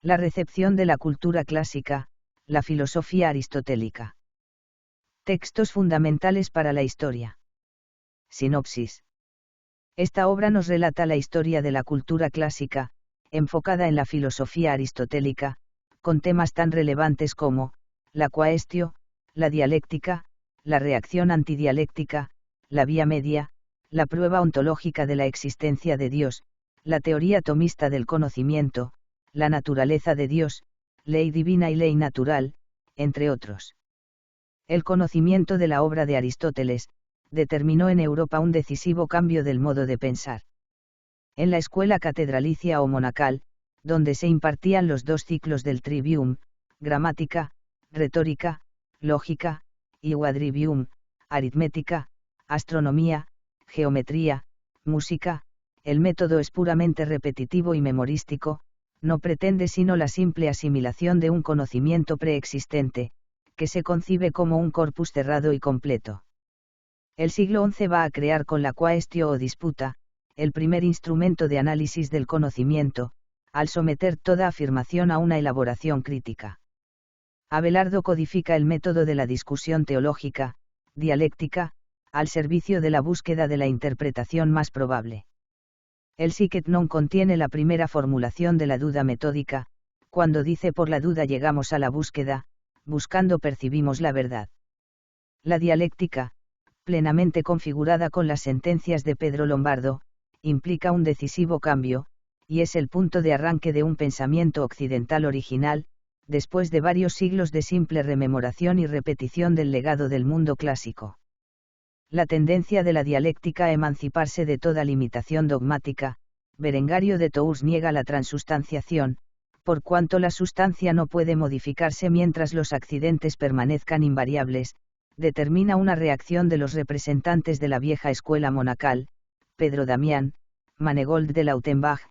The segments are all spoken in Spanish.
La recepción de la cultura clásica, la filosofía aristotélica. Textos fundamentales para la historia. Sinopsis. Esta obra nos relata la historia de la cultura clásica, enfocada en la filosofía aristotélica, con temas tan relevantes como, la quaestio, la dialéctica, la reacción antidialéctica, la vía media, la prueba ontológica de la existencia de Dios, la teoría tomista del conocimiento, la naturaleza de Dios, ley divina y ley natural, entre otros. El conocimiento de la obra de Aristóteles determinó en Europa un decisivo cambio del modo de pensar. En la escuela catedralicia o monacal, donde se impartían los 2 ciclos del trivium, gramática, retórica, lógica, y quadrivium, aritmética, astronomía, geometría, música, el método es puramente repetitivo y memorístico, no pretende sino la simple asimilación de un conocimiento preexistente, que se concibe como un corpus cerrado y completo. El siglo XI va a crear con la quaestio o disputa, el primer instrumento de análisis del conocimiento, al someter toda afirmación a una elaboración crítica. Abelardo codifica el método de la discusión teológica, dialéctica, al servicio de la búsqueda de la interpretación más probable. El sic et non contiene la primera formulación de la duda metódica, cuando dice por la duda llegamos a la búsqueda, buscando percibimos la verdad. La dialéctica, plenamente configurada con las sentencias de Pedro Lombardo, implica un decisivo cambio, y es el punto de arranque de un pensamiento occidental original, después de varios siglos de simple rememoración y repetición del legado del mundo clásico. La tendencia de la dialéctica a emanciparse de toda limitación dogmática, Berengario de Tours niega la transustanciación, por cuanto la sustancia no puede modificarse mientras los accidentes permanezcan invariables, determina una reacción de los representantes de la vieja escuela monacal, Pedro Damián, Manegold de Lautenbach,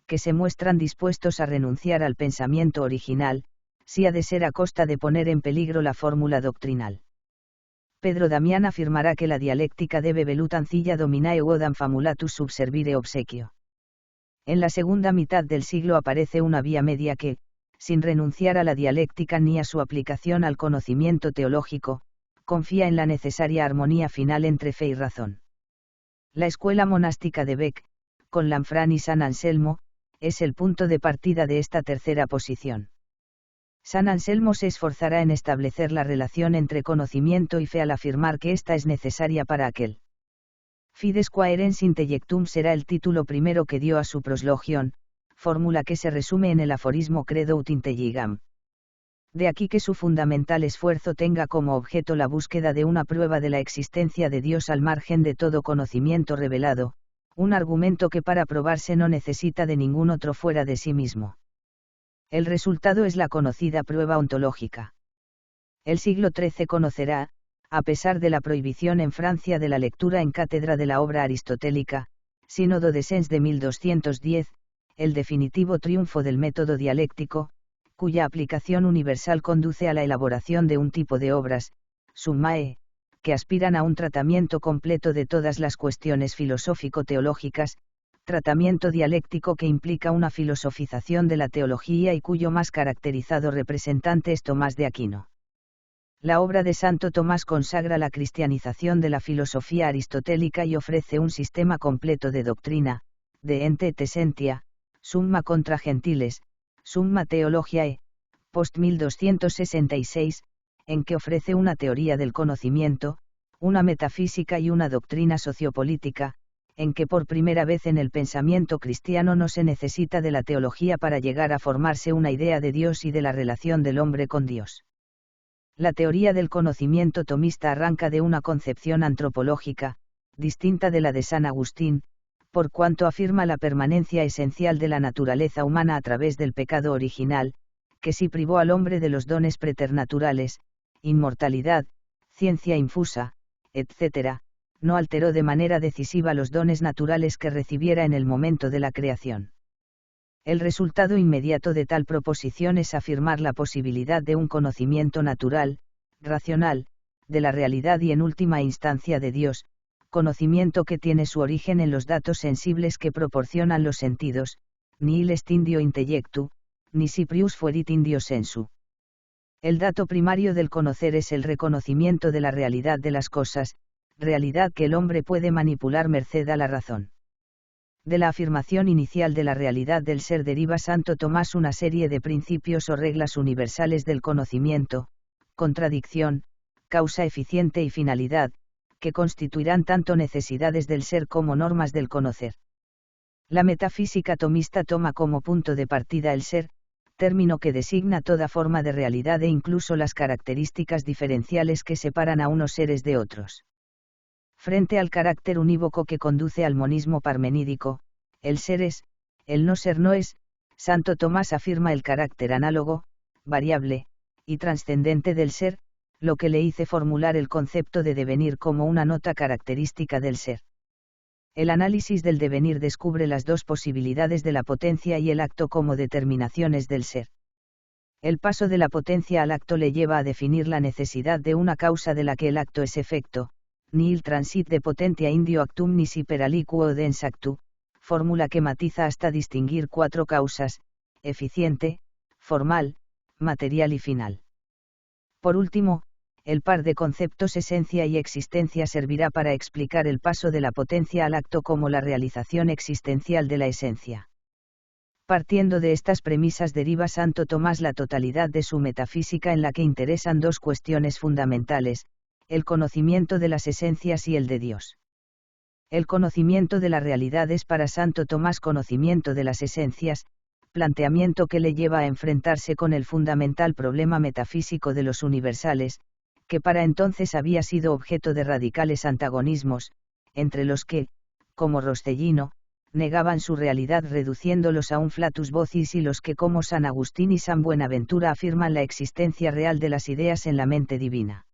que se muestran dispuestos a renunciar al pensamiento original, si ha de ser a costa de poner en peligro la fórmula doctrinal. Pedro Damián afirmará que la dialéctica debe velut ancilla dominae quodam famulatus subservire obsequio. En la segunda mitad del siglo aparece una vía media que, sin renunciar a la dialéctica ni a su aplicación al conocimiento teológico, confía en la necesaria armonía final entre fe y razón. La escuela monástica de Bec, con Lanfranc y San Anselmo, es el punto de partida de esta tercera posición. San Anselmo se esforzará en establecer la relación entre conocimiento y fe al afirmar que ésta es necesaria para aquel. Fides quaerens intellectum será el título primero que dio a su proslogion, fórmula que se resume en el aforismo Credo ut intelligam. De aquí que su fundamental esfuerzo tenga como objeto la búsqueda de una prueba de la existencia de Dios al margen de todo conocimiento revelado, un argumento que para probarse no necesita de ningún otro fuera de sí mismo. El resultado es la conocida prueba ontológica. El siglo XIII conocerá, a pesar de la prohibición en Francia de la lectura en cátedra de la obra aristotélica, Sínodo de Sens de 1210, el definitivo triunfo del método dialéctico, cuya aplicación universal conduce a la elaboración de un tipo de obras, summae, que aspiran a un tratamiento completo de todas las cuestiones filosófico-teológicas, tratamiento dialéctico que implica una filosofización de la teología y cuyo más caracterizado representante es Tomás de Aquino. La obra de Santo Tomás consagra la cristianización de la filosofía aristotélica y ofrece un sistema completo de doctrina, de ente et essentia, summa contra gentiles, summa theologiae, post 1266, en que ofrece una teoría del conocimiento, una metafísica y una doctrina sociopolítica, en que por primera vez en el pensamiento cristiano no se necesita de la teología para llegar a formarse una idea de Dios y de la relación del hombre con Dios. La teoría del conocimiento tomista arranca de una concepción antropológica, distinta de la de San Agustín, por cuanto afirma la permanencia esencial de la naturaleza humana a través del pecado original, que sí privó al hombre de los dones preternaturales, inmortalidad, ciencia infusa, etc., no alteró de manera decisiva los dones naturales que recibiera en el momento de la creación. El resultado inmediato de tal proposición es afirmar la posibilidad de un conocimiento natural, racional, de la realidad y en última instancia de Dios, conocimiento que tiene su origen en los datos sensibles que proporcionan los sentidos, nihil est indio intellectu, nisi prius fuerit in Dio sensu. El dato primario del conocer es el reconocimiento de la realidad de las cosas, realidad que el hombre puede manipular merced a la razón. De la afirmación inicial de la realidad del ser deriva Santo Tomás una serie de principios o reglas universales del conocimiento, contradicción, causa eficiente y finalidad, que constituirán tanto necesidades del ser como normas del conocer. La metafísica tomista toma como punto de partida el ser, término que designa toda forma de realidad e incluso las características diferenciales que separan a unos seres de otros. Frente al carácter unívoco que conduce al monismo parmenídico, el ser es, el no ser no es, Santo Tomás afirma el carácter análogo, variable, y trascendente del ser, lo que le hizo formular el concepto de devenir como una nota característica del ser. El análisis del devenir descubre las dos posibilidades de la potencia y el acto como determinaciones del ser. El paso de la potencia al acto le lleva a definir la necesidad de una causa de la que el acto es efecto, nihil transit de potentia indio actum nisi per aliquo dens actu, fórmula que matiza hasta distinguir cuatro causas, eficiente, formal, material y final. Por último, el par de conceptos esencia y existencia servirá para explicar el paso de la potencia al acto como la realización existencial de la esencia. Partiendo de estas premisas deriva Santo Tomás la totalidad de su metafísica en la que interesan dos cuestiones fundamentales, el conocimiento de las esencias y el de Dios. El conocimiento de la realidad es para Santo Tomás conocimiento de las esencias, planteamiento que le lleva a enfrentarse con el fundamental problema metafísico de los universales, que para entonces había sido objeto de radicales antagonismos, entre los que, como Rossellino, negaban su realidad reduciéndolos a un flatus vocis y los que como San Agustín y San Buenaventura afirman la existencia real de las ideas en la mente divina.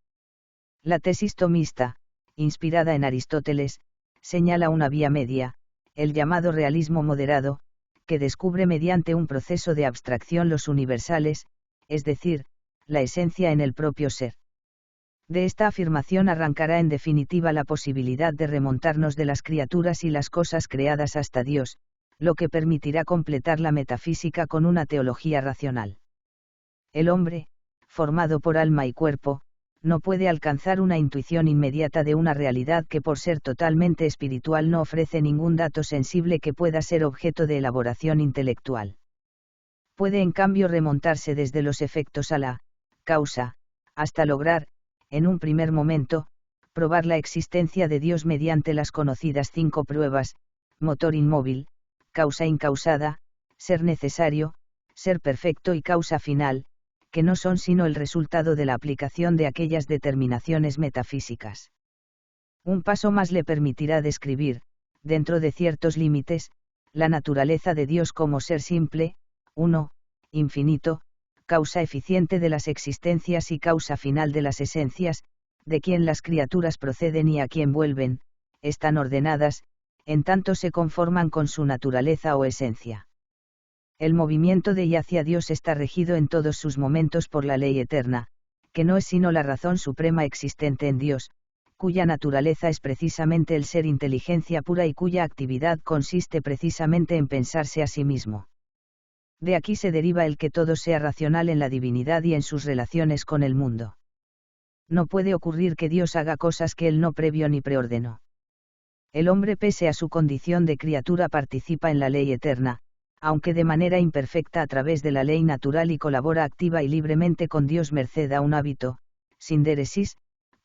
La tesis tomista, inspirada en Aristóteles, señala una vía media, el llamado realismo moderado, que descubre mediante un proceso de abstracción los universales, es decir, la esencia en el propio ser. De esta afirmación arrancará en definitiva la posibilidad de remontarnos de las criaturas y las cosas creadas hasta Dios, lo que permitirá completar la metafísica con una teología racional. El hombre, formado por alma y cuerpo, no puede alcanzar una intuición inmediata de una realidad que por ser totalmente espiritual no ofrece ningún dato sensible que pueda ser objeto de elaboración intelectual. Puede en cambio remontarse desde los efectos a la causa, hasta lograr, en un primer momento, probar la existencia de Dios mediante las conocidas 5 pruebas, motor inmóvil, causa incausada, ser necesario, ser perfecto y causa final, que no son sino el resultado de la aplicación de aquellas determinaciones metafísicas. Un paso más le permitirá describir, dentro de ciertos límites, la naturaleza de Dios como ser simple, uno, infinito, causa eficiente de las existencias y causa final de las esencias, de quien las criaturas proceden y a quien vuelven, están ordenadas, en tanto se conforman con su naturaleza o esencia. El movimiento de y hacia Dios está regido en todos sus momentos por la ley eterna, que no es sino la razón suprema existente en Dios, cuya naturaleza es precisamente el ser inteligencia pura y cuya actividad consiste precisamente en pensarse a sí mismo. De aquí se deriva el que todo sea racional en la divinidad y en sus relaciones con el mundo. No puede ocurrir que Dios haga cosas que Él no previó ni preordenó. El hombre pese a su condición de criatura participa en la ley eterna, aunque de manera imperfecta a través de la ley natural y colabora activa y libremente con Dios merced a un hábito, sindéresis,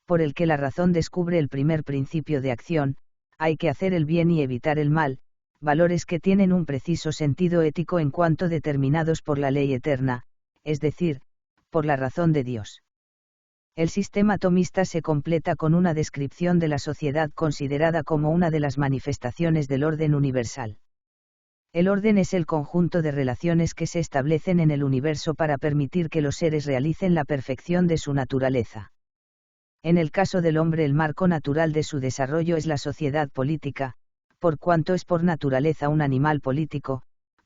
por el que la razón descubre el primer principio de acción, hay que hacer el bien y evitar el mal, valores que tienen un preciso sentido ético en cuanto determinados por la ley eterna, es decir, por la razón de Dios. El sistema tomista se completa con una descripción de la sociedad considerada como una de las manifestaciones del orden universal. El orden es el conjunto de relaciones que se establecen en el universo para permitir que los seres realicen la perfección de su naturaleza. En el caso del hombre el marco natural de su desarrollo es la sociedad política, por cuanto es por naturaleza un animal político,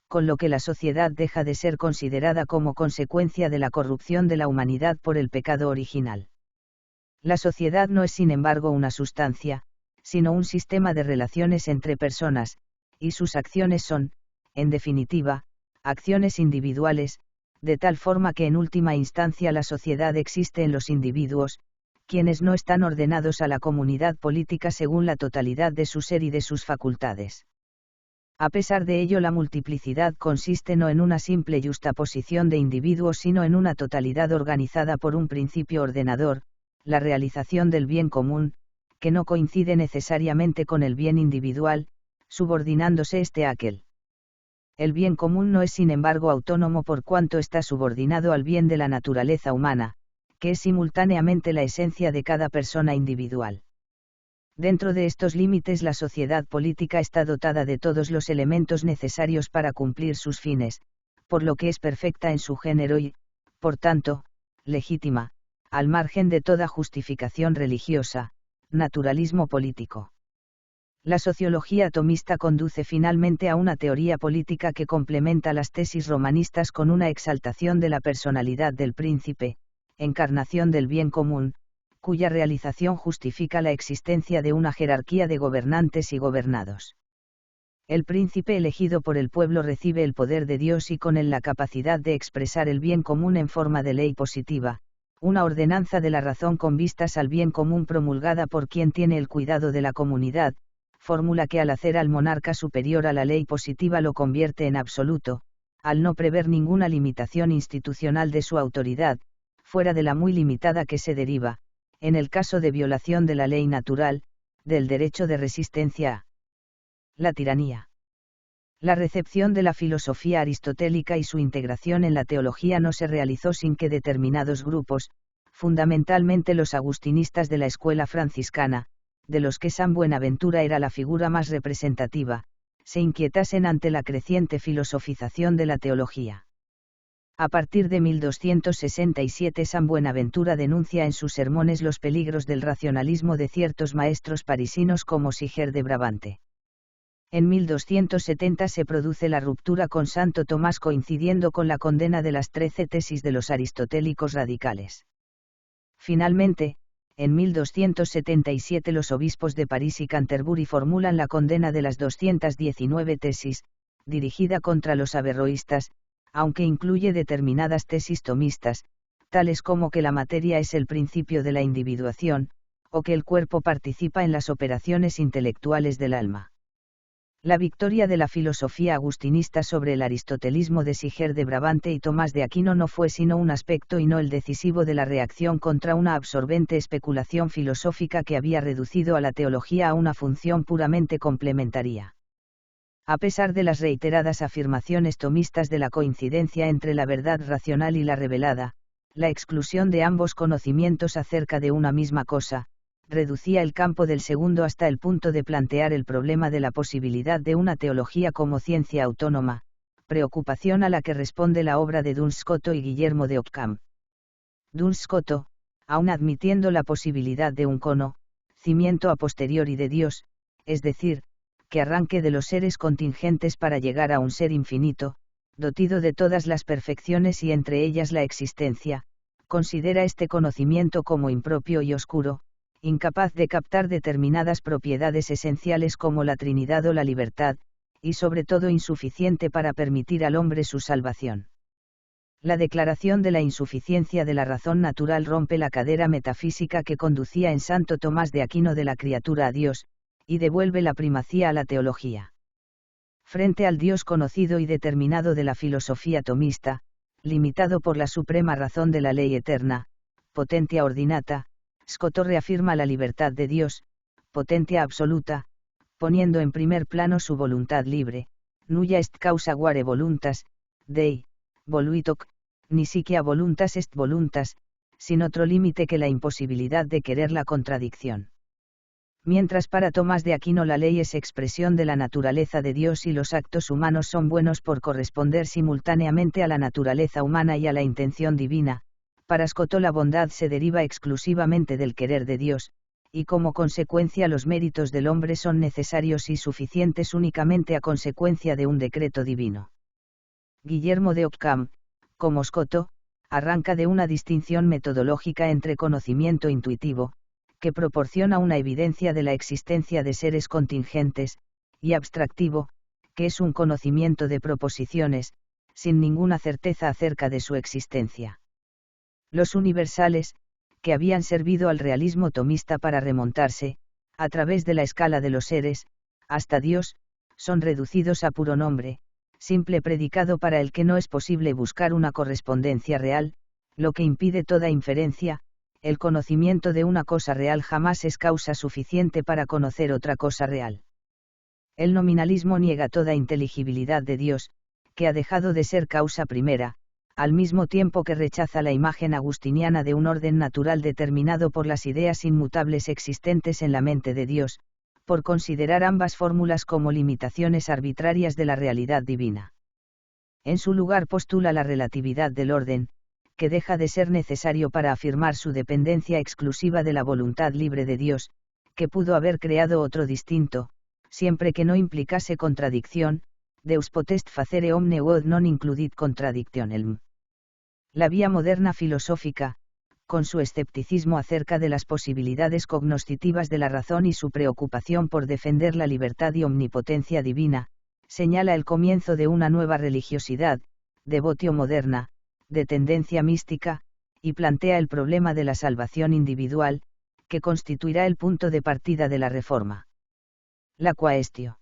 con lo que la sociedad deja de ser considerada como consecuencia de la corrupción de la humanidad por el pecado original. La sociedad no es sin embargo una sustancia, sino un sistema de relaciones entre personas, y sus acciones son, en definitiva, acciones individuales, de tal forma que en última instancia la sociedad existe en los individuos, quienes no están ordenados a la comunidad política según la totalidad de su ser y de sus facultades. A pesar de ello, la multiplicidad consiste no en una simple yuxtaposición de individuos sino en una totalidad organizada por un principio ordenador, la realización del bien común, que no coincide necesariamente con el bien individual, subordinándose este a aquel. El bien común no es sin embargo autónomo por cuanto está subordinado al bien de la naturaleza humana, que es simultáneamente la esencia de cada persona individual. Dentro de estos límites la sociedad política está dotada de todos los elementos necesarios para cumplir sus fines, por lo que es perfecta en su género y, por tanto, legítima, al margen de toda justificación religiosa, naturalismo político. La sociología atomista conduce finalmente a una teoría política que complementa las tesis romanistas con una exaltación de la personalidad del príncipe, encarnación del bien común, cuya realización justifica la existencia de una jerarquía de gobernantes y gobernados. El príncipe elegido por el pueblo recibe el poder de Dios y con él la capacidad de expresar el bien común en forma de ley positiva, una ordenanza de la razón con vistas al bien común promulgada por quien tiene el cuidado de la comunidad, fórmula que al hacer al monarca superior a la ley positiva lo convierte en absoluto, al no prever ninguna limitación institucional de su autoridad, fuera de la muy limitada que se deriva, en el caso de violación de la ley natural, del derecho de resistencia a la tiranía. La recepción de la filosofía aristotélica y su integración en la teología no se realizó sin que determinados grupos, fundamentalmente los agustinistas de la escuela franciscana, de los que San Buenaventura era la figura más representativa, se inquietasen ante la creciente filosofización de la teología. A partir de 1267 San Buenaventura denuncia en sus sermones los peligros del racionalismo de ciertos maestros parisinos como Siger de Brabante. En 1270 se produce la ruptura con Santo Tomás coincidiendo con la condena de las 13 tesis de los aristotélicos radicales. Finalmente, en 1277 los obispos de París y Canterbury formulan la condena de las 219 tesis, dirigida contra los averroístas, aunque incluye determinadas tesis tomistas, tales como que la materia es el principio de la individuación, o que el cuerpo participa en las operaciones intelectuales del alma. La victoria de la filosofía agustinista sobre el aristotelismo de Siger de Brabante y Tomás de Aquino no fue sino un aspecto y no el decisivo de la reacción contra una absorbente especulación filosófica que había reducido a la teología a una función puramente complementaria. A pesar de las reiteradas afirmaciones tomistas de la coincidencia entre la verdad racional y la revelada, la exclusión de ambos conocimientos acerca de una misma cosa, reducía el campo del segundo hasta el punto de plantear el problema de la posibilidad de una teología como ciencia autónoma, preocupación a la que responde la obra de Duns Scoto y Guillermo de Ockham. Duns Scoto, aun admitiendo la posibilidad de un conocimiento a posteriori de Dios, es decir, que arranque de los seres contingentes para llegar a un ser infinito, dotido de todas las perfecciones y entre ellas la existencia, considera este conocimiento como impropio y oscuro, incapaz de captar determinadas propiedades esenciales como la Trinidad o la libertad, y sobre todo insuficiente para permitir al hombre su salvación. La declaración de la insuficiencia de la razón natural rompe la cadena metafísica que conducía en Santo Tomás de Aquino de la criatura a Dios, y devuelve la primacía a la teología. Frente al Dios conocido y determinado de la filosofía tomista, limitado por la suprema razón de la ley eterna, potentia ordinata, Scoto reafirma la libertad de Dios, potentia absoluta, poniendo en primer plano su voluntad libre, nulla est causa quare voluntas, Dei, voluit hoc, nisiquia voluntas est voluntas, sin otro límite que la imposibilidad de querer la contradicción. Mientras para Tomás de Aquino la ley es expresión de la naturaleza de Dios y los actos humanos son buenos por corresponder simultáneamente a la naturaleza humana y a la intención divina, para Scoto la bondad se deriva exclusivamente del querer de Dios, y como consecuencia los méritos del hombre son necesarios y suficientes únicamente a consecuencia de un decreto divino. Guillermo de Ockham, como Scoto, arranca de una distinción metodológica entre conocimiento intuitivo, que proporciona una evidencia de la existencia de seres contingentes, y abstractivo, que es un conocimiento de proposiciones, sin ninguna certeza acerca de su existencia. Los universales, que habían servido al realismo tomista para remontarse, a través de la escala de los seres, hasta Dios, son reducidos a puro nombre, simple predicado para el que no es posible buscar una correspondencia real, lo que impide toda inferencia. El conocimiento de una cosa real jamás es causa suficiente para conocer otra cosa real. El nominalismo niega toda inteligibilidad de Dios, que ha dejado de ser causa primera, al mismo tiempo que rechaza la imagen agustiniana de un orden natural determinado por las ideas inmutables existentes en la mente de Dios, por considerar ambas fórmulas como limitaciones arbitrarias de la realidad divina. En su lugar postula la relatividad del orden, que deja de ser necesario para afirmar su dependencia exclusiva de la voluntad libre de Dios, que pudo haber creado otro distinto, siempre que no implicase contradicción. Deus potest facere omne quod non includit contradictionem. La vía moderna filosófica, con su escepticismo acerca de las posibilidades cognoscitivas de la razón y su preocupación por defender la libertad y omnipotencia divina, señala el comienzo de una nueva religiosidad, devotio moderna, de tendencia mística, y plantea el problema de la salvación individual, que constituirá el punto de partida de la Reforma. La quaestio.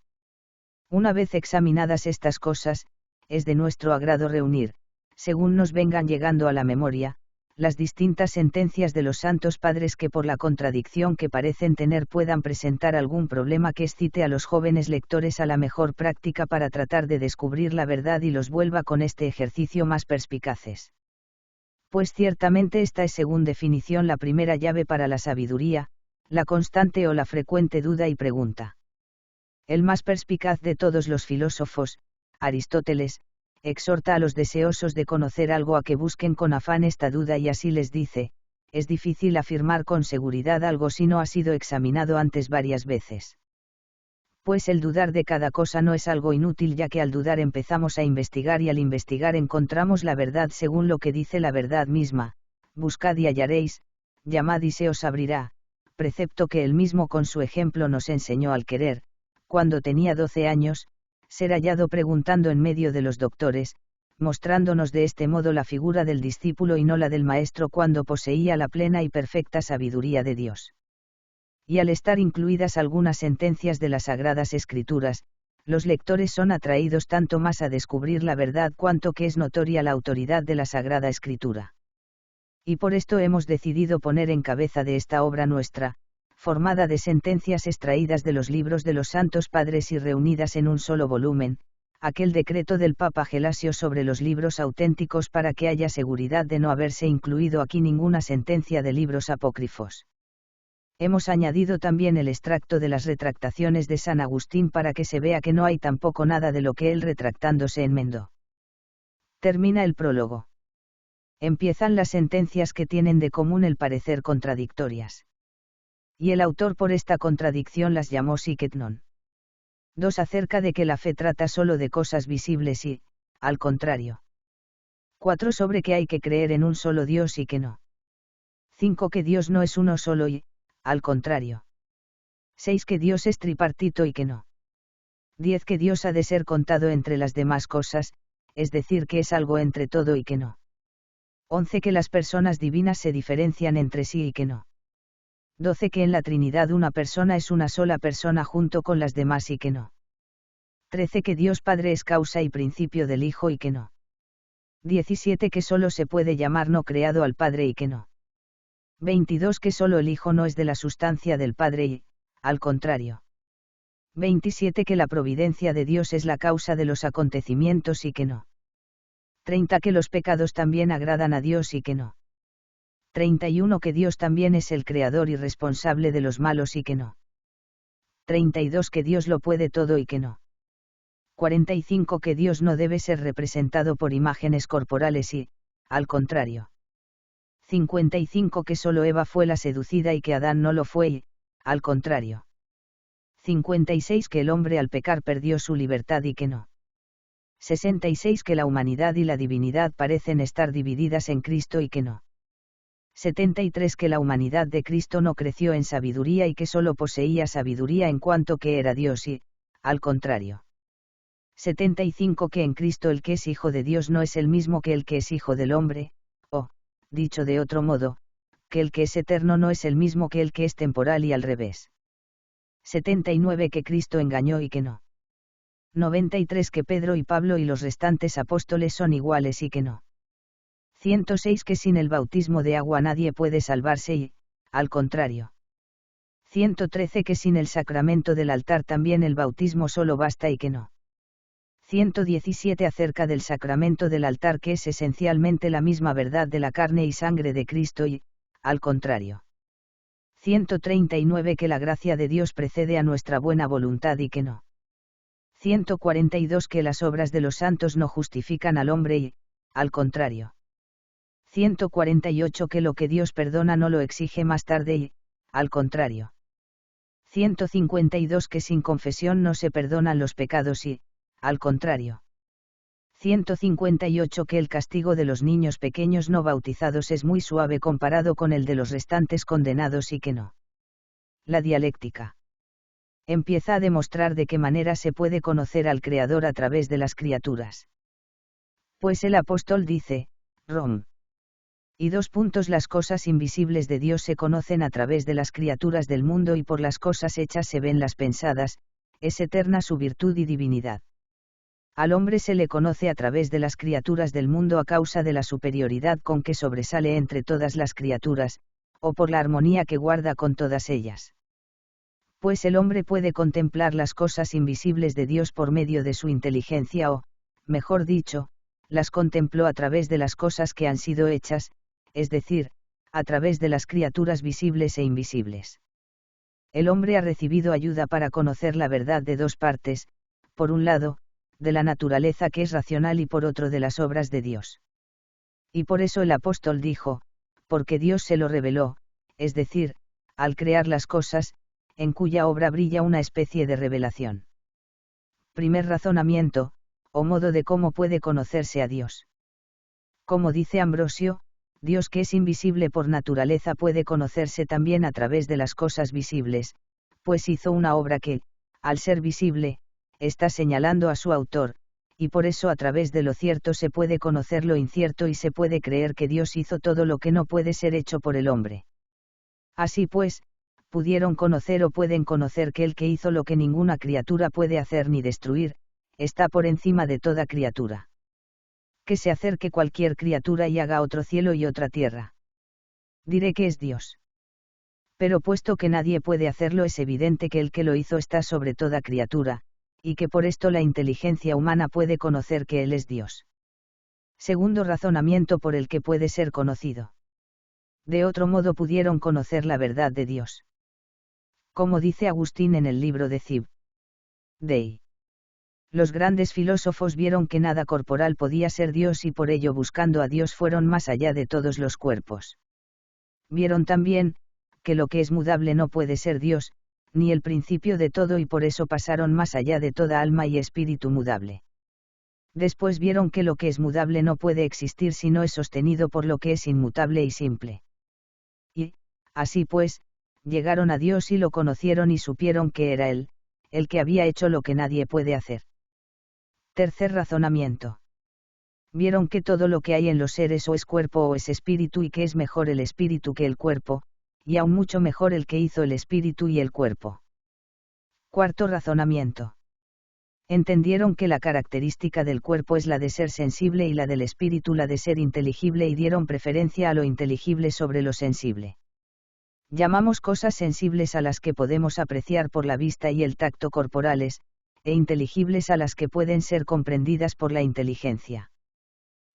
Una vez examinadas estas cosas, es de nuestro agrado reunir, según nos vengan llegando a la memoria, las distintas sentencias de los santos padres que por la contradicción que parecen tener puedan presentar algún problema que excite a los jóvenes lectores a la mejor práctica para tratar de descubrir la verdad y los vuelva con este ejercicio más perspicaces. Pues ciertamente esta es según definición la primera llave para la sabiduría, la constante o la frecuente duda y pregunta. El más perspicaz de todos los filósofos, Aristóteles, exhorta a los deseosos de conocer algo a que busquen con afán esta duda y así les dice: es difícil afirmar con seguridad algo si no ha sido examinado antes varias veces. Pues el dudar de cada cosa no es algo inútil, ya que al dudar empezamos a investigar y al investigar encontramos la verdad según lo que dice la verdad misma: buscad y hallaréis, llamad y se os abrirá, precepto que él mismo con su ejemplo nos enseñó al querer, cuando tenía 12 años, ser hallado preguntando en medio de los doctores, mostrándonos de este modo la figura del discípulo y no la del maestro cuando poseía la plena y perfecta sabiduría de Dios. Y al estar incluidas algunas sentencias de las Sagradas Escrituras, los lectores son atraídos tanto más a descubrir la verdad cuanto que es notoria la autoridad de la Sagrada Escritura. Y por esto hemos decidido poner en cabeza de esta obra nuestra, formada de sentencias extraídas de los libros de los Santos Padres y reunidas en un solo volumen, aquel decreto del Papa Gelasio sobre los libros auténticos para que haya seguridad de no haberse incluido aquí ninguna sentencia de libros apócrifos. Hemos añadido también el extracto de las retractaciones de San Agustín para que se vea que no hay tampoco nada de lo que él retractándose enmendó. Termina el prólogo. Empiezan las sentencias que tienen de común el parecer contradictorias. Y el autor por esta contradicción las llamó sic non. 2 acerca de que la fe trata solo de cosas visibles y, al contrario. 4 sobre que hay que creer en un solo Dios y que no. 5 que Dios no es uno solo y, al contrario. 6 que Dios es tripartito y que no. 10 que Dios ha de ser contado entre las demás cosas, es decir que es algo entre todo y que no. 11 que las personas divinas se diferencian entre sí y que no. 12 que en la Trinidad una persona es una sola persona junto con las demás y que no. 13 que Dios Padre es causa y principio del Hijo y que no. 17 que solo se puede llamar no creado al Padre y que no. 22 que solo el Hijo no es de la sustancia del Padre y, al contrario. 27 que la providencia de Dios es la causa de los acontecimientos y que no. 30 que los pecados también agradan a Dios y que no. 31 que Dios también es el creador y responsable de los malos y que no. 32 que Dios lo puede todo y que no. 45 que Dios no debe ser representado por imágenes corporales y, al contrario. 55 que solo Eva fue la seducida y que Adán no lo fue y, al contrario. 56 que el hombre al pecar perdió su libertad y que no. 66 que la humanidad y la divinidad parecen estar divididas en Cristo y que no. 73 que la humanidad de Cristo no creció en sabiduría y que solo poseía sabiduría en cuanto que era Dios y, al contrario. 75 Que en Cristo el que es hijo de Dios no es el mismo que el que es hijo del hombre, o, dicho de otro modo, que el que es eterno no es el mismo que el que es temporal y al revés. 79 Que Cristo engañó y que no. 93 Que Pedro y Pablo y los restantes apóstoles son iguales y que no. 106 Que sin el bautismo de agua nadie puede salvarse y, al contrario. 113 Que sin el sacramento del altar también el bautismo solo basta y que no. 117 Acerca del sacramento del altar que es esencialmente la misma verdad de la carne y sangre de Cristo y, al contrario. 139 Que la gracia de Dios precede a nuestra buena voluntad y que no. 142 Que las obras de los santos no justifican al hombre y, al contrario. 148 Que lo que Dios perdona no lo exige más tarde y, al contrario. 152 Que sin confesión no se perdonan los pecados y, al contrario. 158 Que el castigo de los niños pequeños no bautizados es muy suave comparado con el de los restantes condenados y que no. La dialéctica. Empieza a demostrar de qué manera se puede conocer al Creador a través de las criaturas. Pues el apóstol dice, Rom. Y las cosas invisibles de Dios se conocen a través de las criaturas del mundo y por las cosas hechas se ven las pensadas, es eterna su virtud y divinidad. Al hombre se le conoce a través de las criaturas del mundo a causa de la superioridad con que sobresale entre todas las criaturas, o por la armonía que guarda con todas ellas. Pues el hombre puede contemplar las cosas invisibles de Dios por medio de su inteligencia o, mejor dicho, las contempló a través de las cosas que han sido hechas, es decir, a través de las criaturas visibles e invisibles. El hombre ha recibido ayuda para conocer la verdad de dos partes, por un lado, de la naturaleza que es racional y por otro de las obras de Dios. Y por eso el apóstol dijo, porque Dios se lo reveló, es decir, al crear las cosas, en cuya obra brilla una especie de revelación. Primer razonamiento, o modo de cómo puede conocerse a Dios. Como dice Ambrosio, Dios que es invisible por naturaleza puede conocerse también a través de las cosas visibles, pues hizo una obra que, al ser visible, está señalando a su autor, y por eso a través de lo cierto se puede conocer lo incierto y se puede creer que Dios hizo todo lo que no puede ser hecho por el hombre. Así pues, pudieron conocer o pueden conocer que el que hizo lo que ninguna criatura puede hacer ni destruir, está por encima de toda criatura. Que se acerque cualquier criatura y haga otro cielo y otra tierra. Diré que es Dios. Pero puesto que nadie puede hacerlo, es evidente que el que lo hizo está sobre toda criatura, y que por esto la inteligencia humana puede conocer que Él es Dios. Segundo razonamiento por el que puede ser conocido. De otro modo pudieron conocer la verdad de Dios. Como dice Agustín en el libro de Cib. Dei. Los grandes filósofos vieron que nada corporal podía ser Dios y por ello buscando a Dios fueron más allá de todos los cuerpos. Vieron también, que lo que es mudable no puede ser Dios, ni el principio de todo y por eso pasaron más allá de toda alma y espíritu mudable. Después vieron que lo que es mudable no puede existir si no es sostenido por lo que es inmutable y simple. Y, así pues, llegaron a Dios y lo conocieron y supieron que era Él, el que había hecho lo que nadie puede hacer. Tercer razonamiento. Vieron que todo lo que hay en los seres o es cuerpo o es espíritu y que es mejor el espíritu que el cuerpo, y aún mucho mejor el que hizo el espíritu y el cuerpo. Cuarto razonamiento. Entendieron que la característica del cuerpo es la de ser sensible y la del espíritu la de ser inteligible y dieron preferencia a lo inteligible sobre lo sensible. Llamamos cosas sensibles a las que podemos apreciar por la vista y el tacto corporales, e inteligibles a las que pueden ser comprendidas por la inteligencia.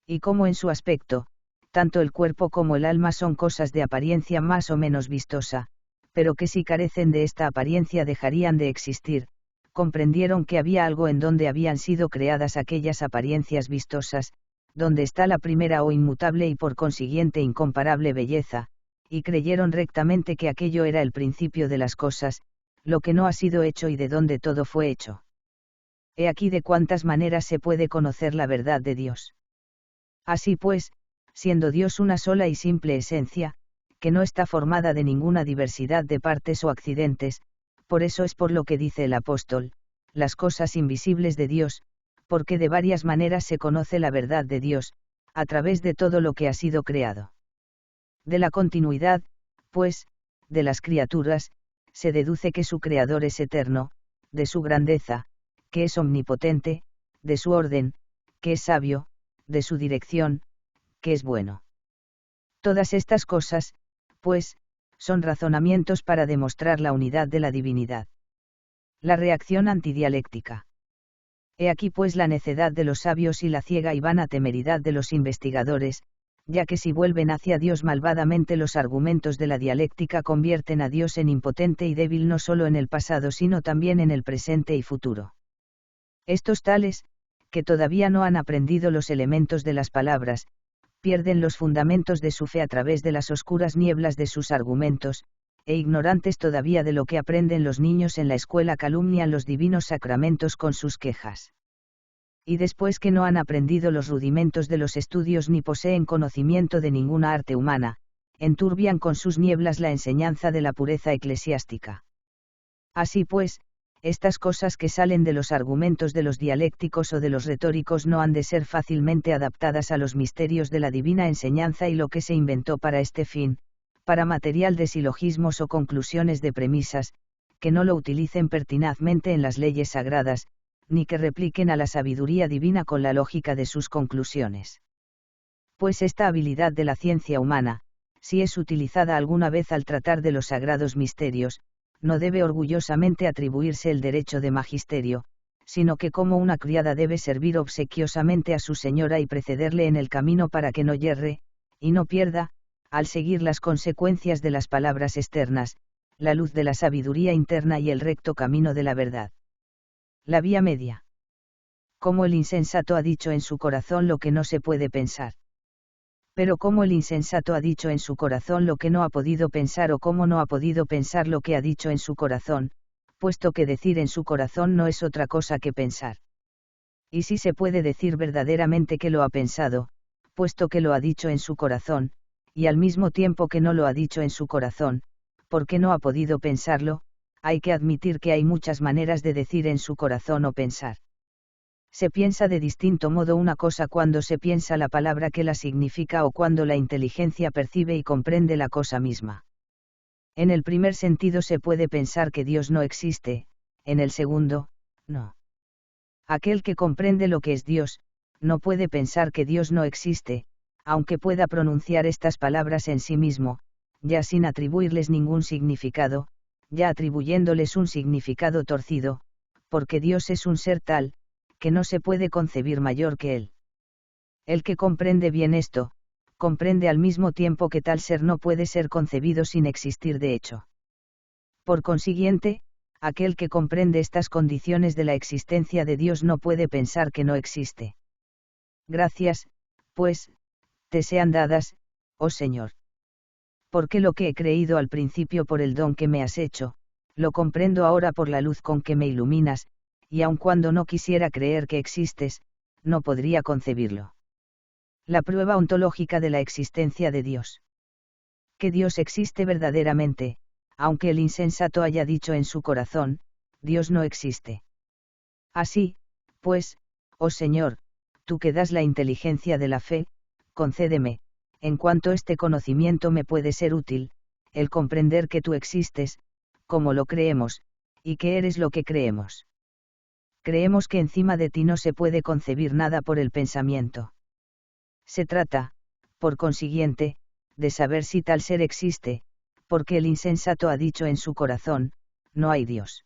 Y como en su aspecto, tanto el cuerpo como el alma son cosas de apariencia más o menos vistosa, pero que si carecen de esta apariencia dejarían de existir, comprendieron que había algo en donde habían sido creadas aquellas apariencias vistosas, donde está la primera o inmutable y por consiguiente incomparable belleza, y creyeron rectamente que aquello era el principio de las cosas, lo que no ha sido hecho y de donde todo fue hecho. He aquí de cuántas maneras se puede conocer la verdad de Dios. Así pues, siendo Dios una sola y simple esencia, que no está formada de ninguna diversidad de partes o accidentes, por eso es por lo que dice el apóstol, las cosas invisibles de Dios, Porque de varias maneras se conoce la verdad de Dios, a través de todo lo que ha sido creado. De la continuidad, pues, de las criaturas, se deduce que su Creador es eterno, de su grandeza, que es omnipotente, de su orden, que es sabio, de su dirección, que es bueno. Todas estas cosas, pues, son razonamientos para demostrar la unidad de la divinidad. La reacción antidialéctica. He aquí pues la necedad de los sabios y la ciega y vana temeridad de los investigadores, ya que si vuelven hacia Dios malvadamente los argumentos de la dialéctica convierten a Dios en impotente y débil no solo en el pasado sino también en el presente y futuro. Estos tales, que todavía no han aprendido los elementos de las palabras, pierden los fundamentos de su fe a través de las oscuras nieblas de sus argumentos, e ignorantes todavía de lo que aprenden los niños en la escuela calumnian los divinos sacramentos con sus quejas. Y después que no han aprendido los rudimentos de los estudios ni poseen conocimiento de ninguna arte humana, enturbian con sus nieblas la enseñanza de la pureza eclesiástica. Así pues, estas cosas que salen de los argumentos de los dialécticos o de los retóricos no han de ser fácilmente adaptadas a los misterios de la divina enseñanza y lo que se inventó para este fin, para material de silogismos o conclusiones de premisas, que no lo utilicen pertinazmente en las leyes sagradas, ni que repliquen a la sabiduría divina con la lógica de sus conclusiones. Pues esta habilidad de la ciencia humana, si es utilizada alguna vez al tratar de los sagrados misterios, no debe orgullosamente atribuirse el derecho de magisterio, sino que como una criada debe servir obsequiosamente a su señora y precederle en el camino para que no yerre, y no pierda, al seguir las consecuencias de las palabras externas, la luz de la sabiduría interna y el recto camino de la verdad. La vía media. Como el insensato ha dicho en su corazón lo que no se puede pensar. Pero como el insensato ha dicho en su corazón lo que no ha podido pensar o cómo no ha podido pensar lo que ha dicho en su corazón, puesto que decir en su corazón no es otra cosa que pensar. Y si se puede decir verdaderamente que lo ha pensado, puesto que lo ha dicho en su corazón, y al mismo tiempo que no lo ha dicho en su corazón, porque no ha podido pensarlo, hay que admitir que hay muchas maneras de decir en su corazón o pensar. Se piensa de distinto modo una cosa cuando se piensa la palabra que la significa o cuando la inteligencia percibe y comprende la cosa misma. En el primer sentido se puede pensar que Dios no existe, en el segundo, no. Aquel que comprende lo que es Dios, no puede pensar que Dios no existe, aunque pueda pronunciar estas palabras en sí mismo, ya sin atribuirles ningún significado, ya atribuyéndoles un significado torcido, porque Dios es un ser tal, que no se puede concebir mayor que Él. El que comprende bien esto, comprende al mismo tiempo que tal ser no puede ser concebido sin existir de hecho. Por consiguiente, aquel que comprende estas condiciones de la existencia de Dios no puede pensar que no existe. Gracias, pues, te sean dadas, oh Señor. Porque lo que he creído al principio por el don que me has hecho, lo comprendo ahora por la luz con que me iluminas, y aun cuando no quisiera creer que existes, no podría concebirlo. La prueba ontológica de la existencia de Dios. Que Dios existe verdaderamente, aunque el insensato haya dicho en su corazón, Dios no existe. Así, pues, oh Señor, tú que das la inteligencia de la fe, concédeme, en cuanto este conocimiento me puede ser útil, el comprender que tú existes, como lo creemos, y que eres lo que creemos. Creemos que encima de ti no se puede concebir nada por el pensamiento. Se trata, por consiguiente, de saber si tal ser existe, porque el insensato ha dicho en su corazón, no hay Dios.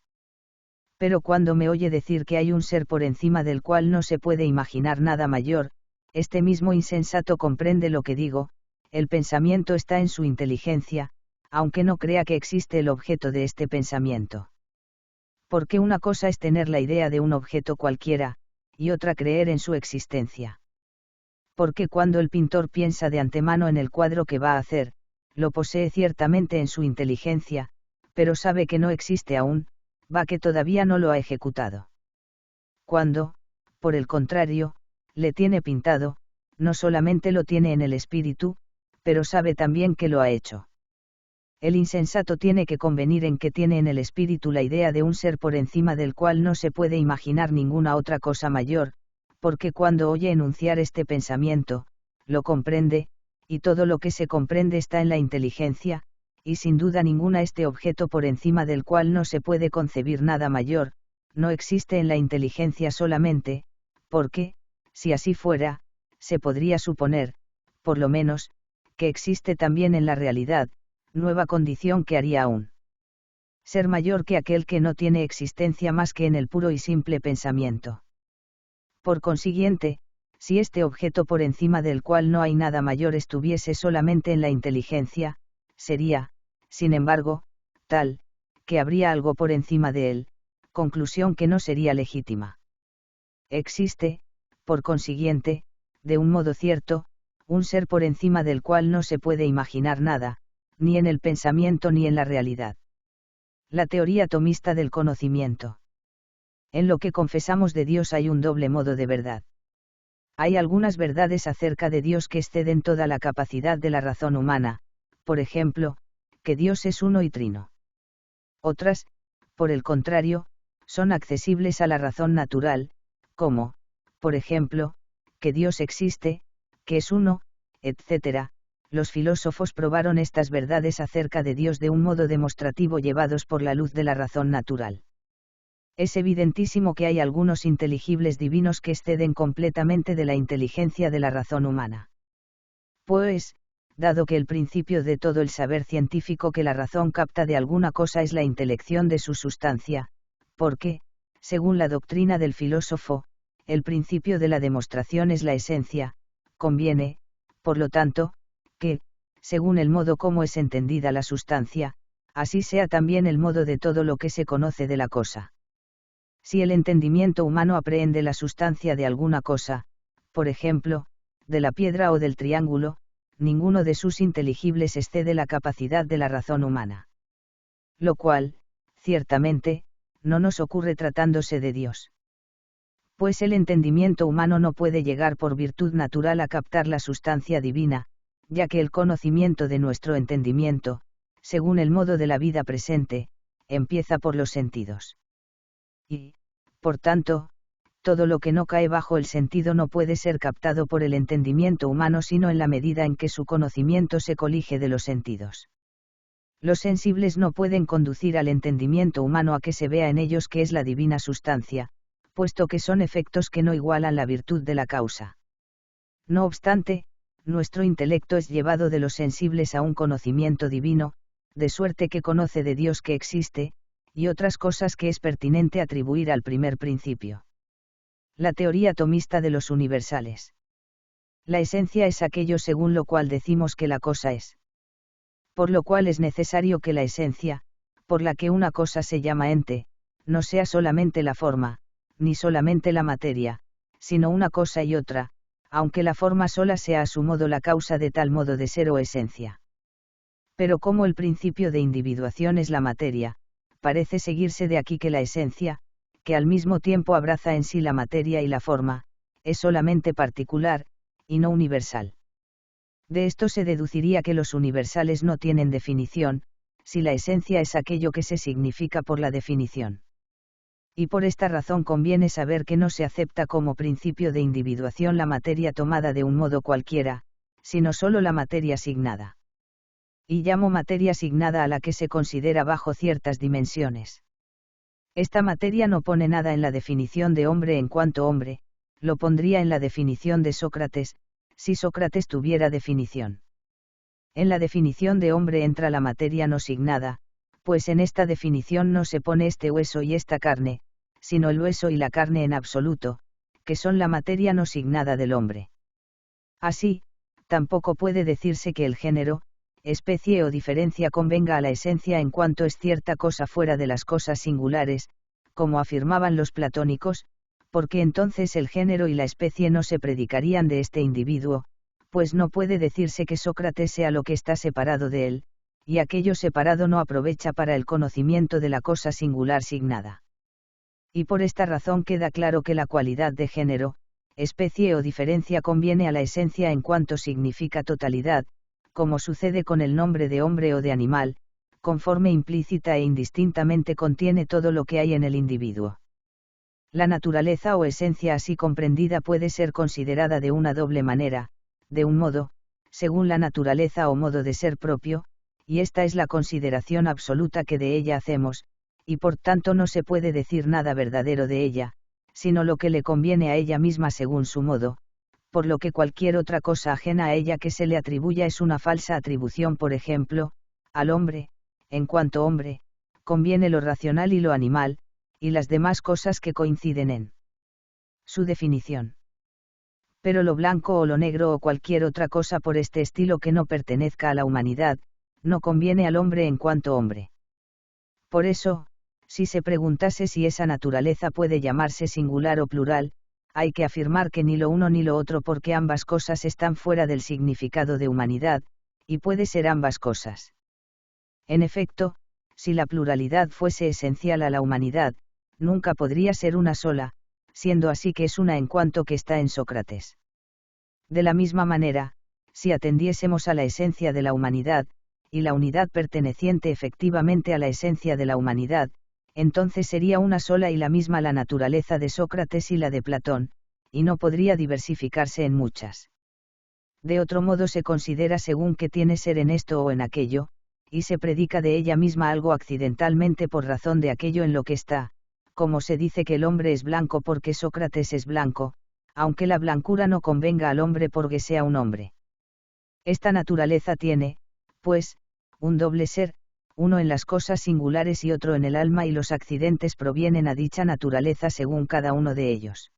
Pero cuando me oye decir que hay un ser por encima del cual no se puede imaginar nada mayor, este mismo insensato comprende lo que digo, el pensamiento está en su inteligencia, aunque no crea que existe el objeto de este pensamiento. Porque una cosa es tener la idea de un objeto cualquiera, y otra creer en su existencia. Porque cuando el pintor piensa de antemano en el cuadro que va a hacer, lo posee ciertamente en su inteligencia, pero sabe que no existe aún, va que todavía no lo ha ejecutado. Cuando, por el contrario, le tiene pintado, no solamente lo tiene en el espíritu, pero sabe también que lo ha hecho. El insensato tiene que convenir en que tiene en el espíritu la idea de un ser por encima del cual no se puede imaginar ninguna otra cosa mayor, porque cuando oye enunciar este pensamiento, lo comprende, y todo lo que se comprende está en la inteligencia, y sin duda ninguna este objeto por encima del cual no se puede concebir nada mayor, no existe en la inteligencia solamente, porque, si así fuera, se podría suponer, por lo menos, que existe también en la realidad, nueva condición que haría aún ser mayor que aquel que no tiene existencia más que en el puro y simple pensamiento. Por consiguiente, si este objeto por encima del cual no hay nada mayor estuviese solamente en la inteligencia, sería, sin embargo, tal, que habría algo por encima de él, conclusión que no sería legítima. Existe, por consiguiente, de un modo cierto, un ser por encima del cual no se puede imaginar nada, ni en el pensamiento ni en la realidad. La teoría tomista del conocimiento. En lo que confesamos de Dios hay un doble modo de verdad. Hay algunas verdades acerca de Dios que exceden toda la capacidad de la razón humana, por ejemplo, que Dios es uno y trino. Otras, por el contrario, son accesibles a la razón natural, como, por ejemplo, que Dios existe, que es uno, etc. Los filósofos probaron estas verdades acerca de Dios de un modo demostrativo llevados por la luz de la razón natural. Es evidentísimo que hay algunos inteligibles divinos que exceden completamente de la inteligencia de la razón humana. Pues, dado que el principio de todo el saber científico que la razón capta de alguna cosa es la intelección de su sustancia, porque, según la doctrina del filósofo, el principio de la demostración es la esencia, conviene, por lo tanto, que, según el modo como es entendida la sustancia, así sea también el modo de todo lo que se conoce de la cosa. Si el entendimiento humano aprehende la sustancia de alguna cosa, por ejemplo, de la piedra o del triángulo, ninguno de sus inteligibles excede la capacidad de la razón humana. Lo cual, ciertamente, no nos ocurre tratándose de Dios. Pues el entendimiento humano no puede llegar por virtud natural a captar la sustancia divina, ya que el conocimiento de nuestro entendimiento, según el modo de la vida presente, empieza por los sentidos. Y, por tanto, todo lo que no cae bajo el sentido no puede ser captado por el entendimiento humano sino en la medida en que su conocimiento se colige de los sentidos. Los sensibles no pueden conducir al entendimiento humano a que se vea en ellos que es la divina sustancia, puesto que son efectos que no igualan la virtud de la causa. No obstante, nuestro intelecto es llevado de los sensibles a un conocimiento divino, de suerte que conoce de Dios que existe, y otras cosas que es pertinente atribuir al primer principio. La teoría tomista de los universales. La esencia es aquello según lo cual decimos que la cosa es. Por lo cual es necesario que la esencia, por la que una cosa se llama ente, no sea solamente la forma, ni solamente la materia, sino una cosa y otra, aunque la forma sola sea a su modo la causa de tal modo de ser o esencia. Pero como el principio de individuación es la materia, parece seguirse de aquí que la esencia, que al mismo tiempo abraza en sí la materia y la forma, es solamente particular, y no universal. De esto se deduciría que los universales no tienen definición, si la esencia es aquello que se significa por la definición. Y por esta razón conviene saber que no se acepta como principio de individuación la materia tomada de un modo cualquiera, sino solo la materia asignada. Y llamo materia asignada a la que se considera bajo ciertas dimensiones. Esta materia no pone nada en la definición de hombre en cuanto hombre, lo pondría en la definición de Sócrates, si Sócrates tuviera definición. En la definición de hombre entra la materia no signada, pues en esta definición no se pone este hueso y esta carne, sino el hueso y la carne en absoluto, que son la materia no signada del hombre. Así, tampoco puede decirse que el género, especie o diferencia convenga a la esencia en cuanto es cierta cosa fuera de las cosas singulares, como afirmaban los platónicos, porque entonces el género y la especie no se predicarían de este individuo, pues no puede decirse que Sócrates sea lo que está separado de él, y aquello separado no aprovecha para el conocimiento de la cosa singular signada. Y por esta razón queda claro que la cualidad de género, especie o diferencia conviene a la esencia en cuanto significa totalidad, como sucede con el nombre de hombre o de animal, conforme implícita e indistintamente contiene todo lo que hay en el individuo. La naturaleza o esencia así comprendida puede ser considerada de una doble manera, de un modo, según la naturaleza o modo de ser propio, y esta es la consideración absoluta que de ella hacemos, y por tanto no se puede decir nada verdadero de ella, sino lo que le conviene a ella misma según su modo, por lo que cualquier otra cosa ajena a ella que se le atribuya es una falsa atribución. Por ejemplo, al hombre, en cuanto hombre, conviene lo racional y lo animal, y las demás cosas que coinciden en su definición. Pero lo blanco o lo negro o cualquier otra cosa por este estilo que no pertenezca a la humanidad, no conviene al hombre en cuanto hombre. Por eso, si se preguntase si esa naturaleza puede llamarse singular o plural, hay que afirmar que ni lo uno ni lo otro, porque ambas cosas están fuera del significado de humanidad, y puede ser ambas cosas. En efecto, si la pluralidad fuese esencial a la humanidad, nunca podría ser una sola, siendo así que es una en cuanto que está en Sócrates. De la misma manera, si atendiésemos a la esencia de la humanidad, y la unidad perteneciente efectivamente a la esencia de la humanidad, entonces sería una sola y la misma la naturaleza de Sócrates y la de Platón, y no podría diversificarse en muchas. De otro modo se considera según que tiene ser en esto o en aquello, y se predica de ella misma algo accidentalmente por razón de aquello en lo que está, como se dice que el hombre es blanco porque Sócrates es blanco, aunque la blancura no convenga al hombre porque sea un hombre. Esta naturaleza tiene, pues, un doble ser, uno en las cosas singulares y otro en el alma, y los accidentes provienen a dicha naturaleza según cada uno de ellos.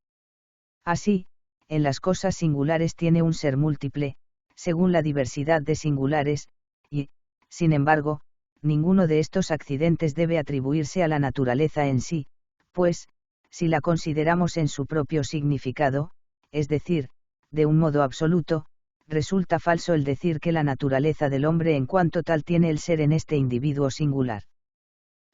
Así, en las cosas singulares tiene un ser múltiple, según la diversidad de singulares, y, sin embargo, ninguno de estos accidentes debe atribuirse a la naturaleza en sí, pues, si la consideramos en su propio significado, es decir, de un modo absoluto, resulta falso el decir que la naturaleza del hombre en cuanto tal tiene el ser en este individuo singular.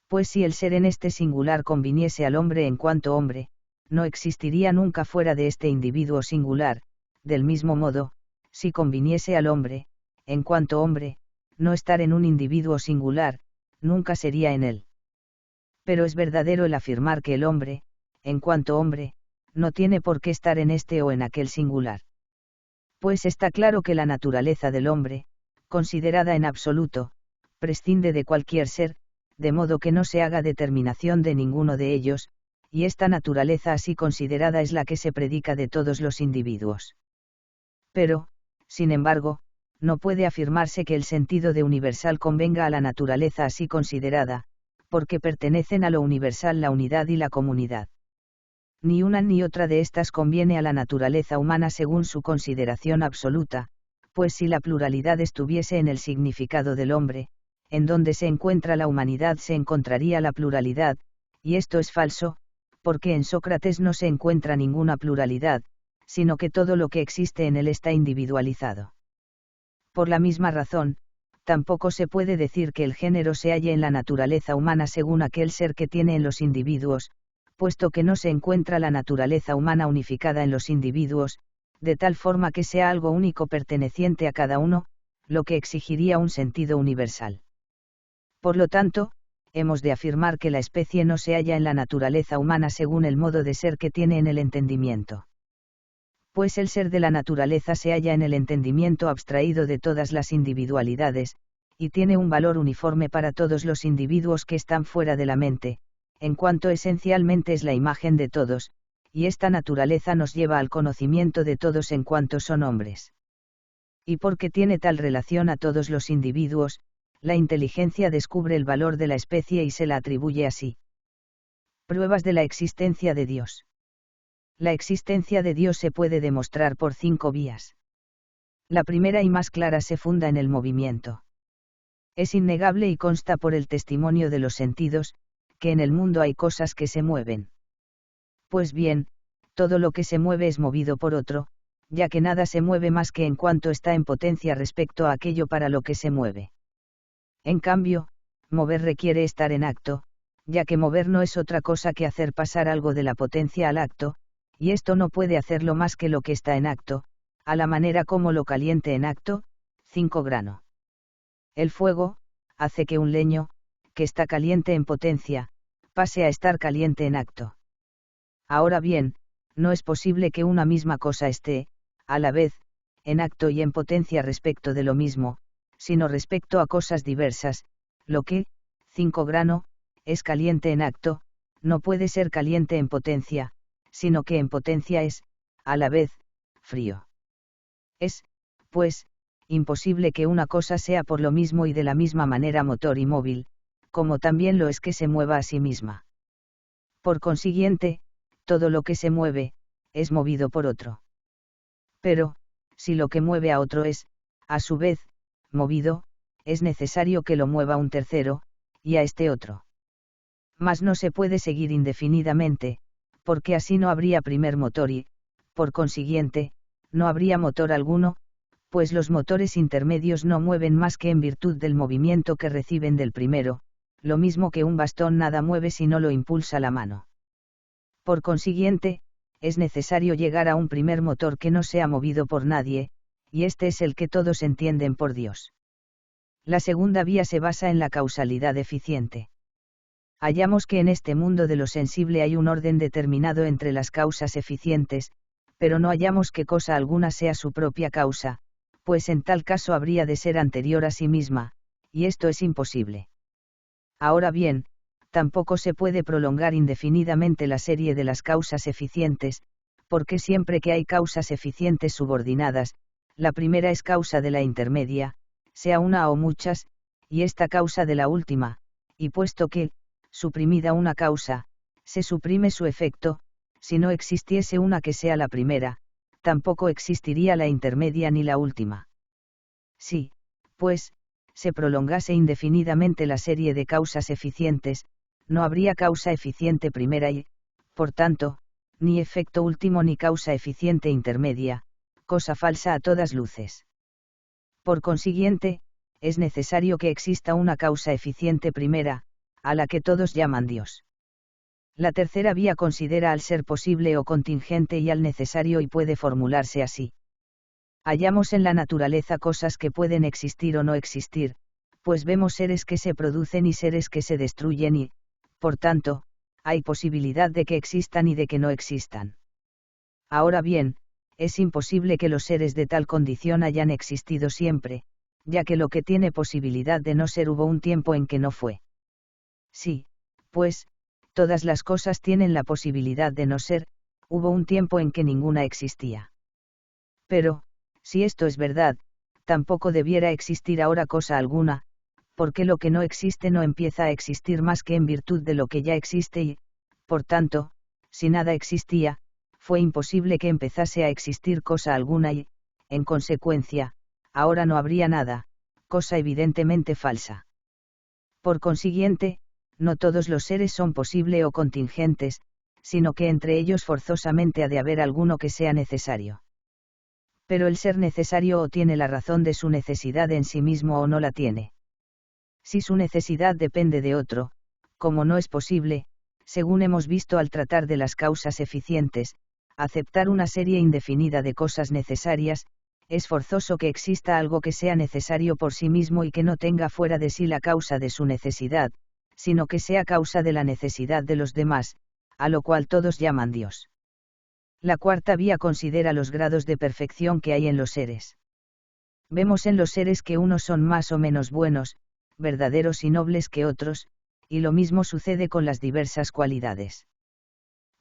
Pues si el ser en este singular conviniese al hombre en cuanto hombre, no existiría nunca fuera de este individuo singular. Del mismo modo, si conviniese al hombre, en cuanto hombre, no estar en un individuo singular, nunca sería en él. Pero es verdadero el afirmar que el hombre, en cuanto hombre, no tiene por qué estar en este o en aquel singular. Pues está claro que la naturaleza del hombre, considerada en absoluto, prescinde de cualquier ser, de modo que no se haga determinación de ninguno de ellos, y esta naturaleza así considerada es la que se predica de todos los individuos. Pero, sin embargo, no puede afirmarse que el sentido de universal convenga a la naturaleza así considerada, porque pertenecen a lo universal la unidad y la comunidad. Ni una ni otra de estas conviene a la naturaleza humana según su consideración absoluta, pues si la pluralidad estuviese en el significado del hombre, en donde se encuentra la humanidad se encontraría la pluralidad, y esto es falso, porque en Sócrates no se encuentra ninguna pluralidad, sino que todo lo que existe en él está individualizado. Por la misma razón, tampoco se puede decir que el género se halle en la naturaleza humana según aquel ser que tiene en los individuos, puesto que no se encuentra la naturaleza humana unificada en los individuos, de tal forma que sea algo único perteneciente a cada uno, lo que exigiría un sentido universal. Por lo tanto, hemos de afirmar que la especie no se halla en la naturaleza humana según el modo de ser que tiene en el entendimiento. Pues el ser de la naturaleza se halla en el entendimiento abstraído de todas las individualidades, y tiene un valor uniforme para todos los individuos que están fuera de la mente, en cuanto esencialmente es la imagen de todos, y esta naturaleza nos lleva al conocimiento de todos en cuanto son hombres. Y porque tiene tal relación a todos los individuos, la inteligencia descubre el valor de la especie y se la atribuye así. Pruebas de la existencia de Dios. La existencia de Dios se puede demostrar por 5 vías. La primera y más clara se funda en el movimiento. Es innegable y consta por el testimonio de los sentidos, que en el mundo hay cosas que se mueven. Pues bien, todo lo que se mueve es movido por otro, ya que nada se mueve más que en cuanto está en potencia respecto a aquello para lo que se mueve. En cambio, mover requiere estar en acto, ya que mover no es otra cosa que hacer pasar algo de la potencia al acto, y esto no puede hacerlo más que lo que está en acto, a la manera como lo caliente en acto, 5 grano. El fuego, hace que un leño, que está caliente en potencia, pase a estar caliente en acto. Ahora bien, no es posible que una misma cosa esté, a la vez, en acto y en potencia respecto de lo mismo, sino respecto a cosas diversas. Lo que, 5 grano, es caliente en acto, no puede ser caliente en potencia, sino que en potencia es, a la vez, frío. Es, pues, imposible que una cosa sea por lo mismo y de la misma manera motor y móvil, como también lo es que se mueva a sí misma. Por consiguiente, todo lo que se mueve, es movido por otro. Pero, si lo que mueve a otro es, a su vez, movido, es necesario que lo mueva un tercero, y a este otro. Mas no se puede seguir indefinidamente, porque así no habría primer motor y, por consiguiente, no habría motor alguno, pues los motores intermedios no mueven más que en virtud del movimiento que reciben del primero, lo mismo que un bastón nada mueve si no lo impulsa la mano. Por consiguiente, es necesario llegar a un primer motor que no sea movido por nadie, y este es el que todos entienden por Dios. La segunda vía se basa en la causalidad eficiente. Hallamos que en este mundo de lo sensible hay un orden determinado entre las causas eficientes, pero no hallamos que cosa alguna sea su propia causa, pues en tal caso habría de ser anterior a sí misma, y esto es imposible. Ahora bien, tampoco se puede prolongar indefinidamente la serie de las causas eficientes, porque siempre que hay causas eficientes subordinadas, la primera es causa de la intermedia, sea una o muchas, y esta causa de la última, y puesto que, suprimida una causa, se suprime su efecto, si no existiese una que sea la primera, tampoco existiría la intermedia ni la última. Sí, pues, se prolongase indefinidamente la serie de causas eficientes, no habría causa eficiente primera y, por tanto, ni efecto último ni causa eficiente intermedia, cosa falsa a todas luces. Por consiguiente, es necesario que exista una causa eficiente primera, a la que todos llaman Dios. La tercera vía considera al ser posible o contingente y al necesario y puede formularse así. Hallamos en la naturaleza cosas que pueden existir o no existir, pues vemos seres que se producen y seres que se destruyen y, por tanto, hay posibilidad de que existan y de que no existan. Ahora bien, es imposible que los seres de tal condición hayan existido siempre, ya que lo que tiene posibilidad de no ser hubo un tiempo en que no fue. Sí, pues, todas las cosas tienen la posibilidad de no ser, hubo un tiempo en que ninguna existía. Pero, si esto es verdad, tampoco debiera existir ahora cosa alguna, porque lo que no existe no empieza a existir más que en virtud de lo que ya existe y, por tanto, si nada existía, fue imposible que empezase a existir cosa alguna y, en consecuencia, ahora no habría nada, cosa evidentemente falsa. Por consiguiente, no todos los seres son posible o contingentes, sino que entre ellos forzosamente ha de haber alguno que sea necesario. Pero el ser necesario o tiene la razón de su necesidad en sí mismo o no la tiene. Si su necesidad depende de otro, como no es posible, según hemos visto al tratar de las causas eficientes, aceptar una serie indefinida de cosas necesarias, es forzoso que exista algo que sea necesario por sí mismo y que no tenga fuera de sí la causa de su necesidad, sino que sea causa de la necesidad de los demás, a lo cual todos llaman Dios. La cuarta vía considera los grados de perfección que hay en los seres. Vemos en los seres que unos son más o menos buenos, verdaderos y nobles que otros, y lo mismo sucede con las diversas cualidades.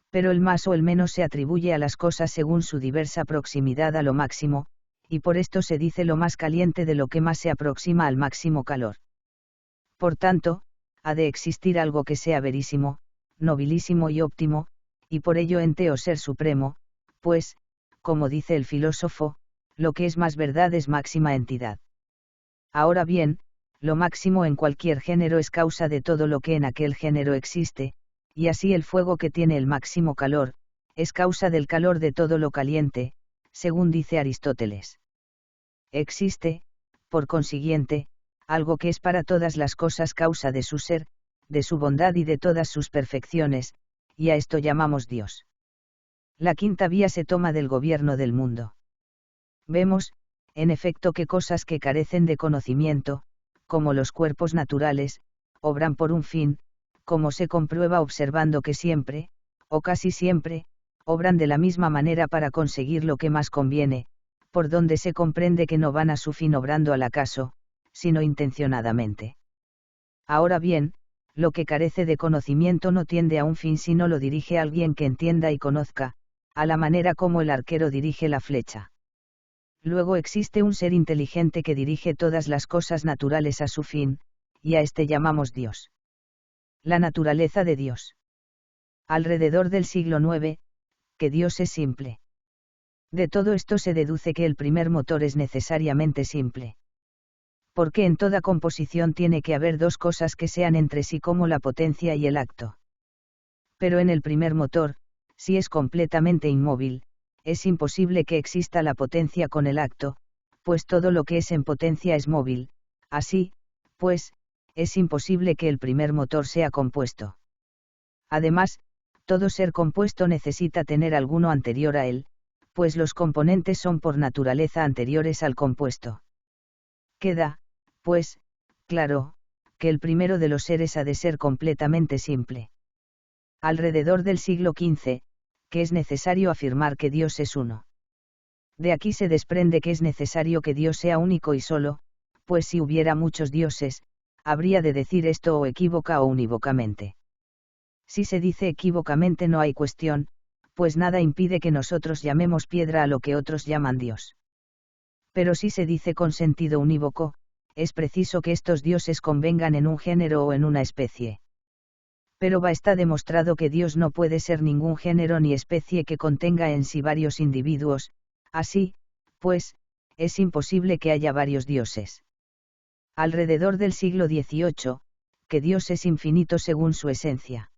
Pero el más o el menos se atribuye a las cosas según su diversa proximidad a lo máximo, y por esto se dice lo más caliente de lo que más se aproxima al máximo calor. Por tanto, ha de existir algo que sea verísimo, nobilísimo y óptimo, y por ello ente o ser supremo, pues, como dice el filósofo, lo que es más verdad es máxima entidad. Ahora bien, lo máximo en cualquier género es causa de todo lo que en aquel género existe, y así el fuego que tiene el máximo calor, es causa del calor de todo lo caliente, según dice Aristóteles. Existe, por consiguiente, algo que es para todas las cosas causa de su ser, de su bondad y de todas sus perfecciones, y a esto llamamos Dios. La quinta vía se toma del gobierno del mundo. Vemos, en efecto, que cosas que carecen de conocimiento, como los cuerpos naturales, obran por un fin, como se comprueba observando que siempre, o casi siempre, obran de la misma manera para conseguir lo que más conviene, por donde se comprende que no van a su fin obrando al acaso, sino intencionadamente. Ahora bien, lo que carece de conocimiento no tiende a un fin si no lo dirige alguien que entienda y conozca, a la manera como el arquero dirige la flecha. Luego existe un ser inteligente que dirige todas las cosas naturales a su fin, y a este llamamos Dios. La naturaleza de Dios. Alrededor del siglo IX, que Dios es simple. De todo esto se deduce que el primer motor es necesariamente simple. Porque en toda composición tiene que haber dos cosas que sean entre sí como la potencia y el acto. Pero en el primer motor, si es completamente inmóvil, es imposible que exista la potencia con el acto, pues todo lo que es en potencia es móvil, así, pues, es imposible que el primer motor sea compuesto. Además, todo ser compuesto necesita tener alguno anterior a él, pues los componentes son por naturaleza anteriores al compuesto. Queda, pues, claro, que el primero de los seres ha de ser completamente simple. Alrededor del siglo XV, que es necesario afirmar que Dios es uno. De aquí se desprende que es necesario que Dios sea único y solo, pues si hubiera muchos dioses, habría de decir esto o equívoca o unívocamente. Si se dice equívocamente no hay cuestión, pues nada impide que nosotros llamemos piedra a lo que otros llaman Dios. Pero si se dice con sentido unívoco, es preciso que estos dioses convengan en un género o en una especie. Pero está demostrado que Dios no puede ser ningún género ni especie que contenga en sí varios individuos, así, pues, es imposible que haya varios dioses. Alrededor del siglo XVIII, que Dios es infinito según su esencia.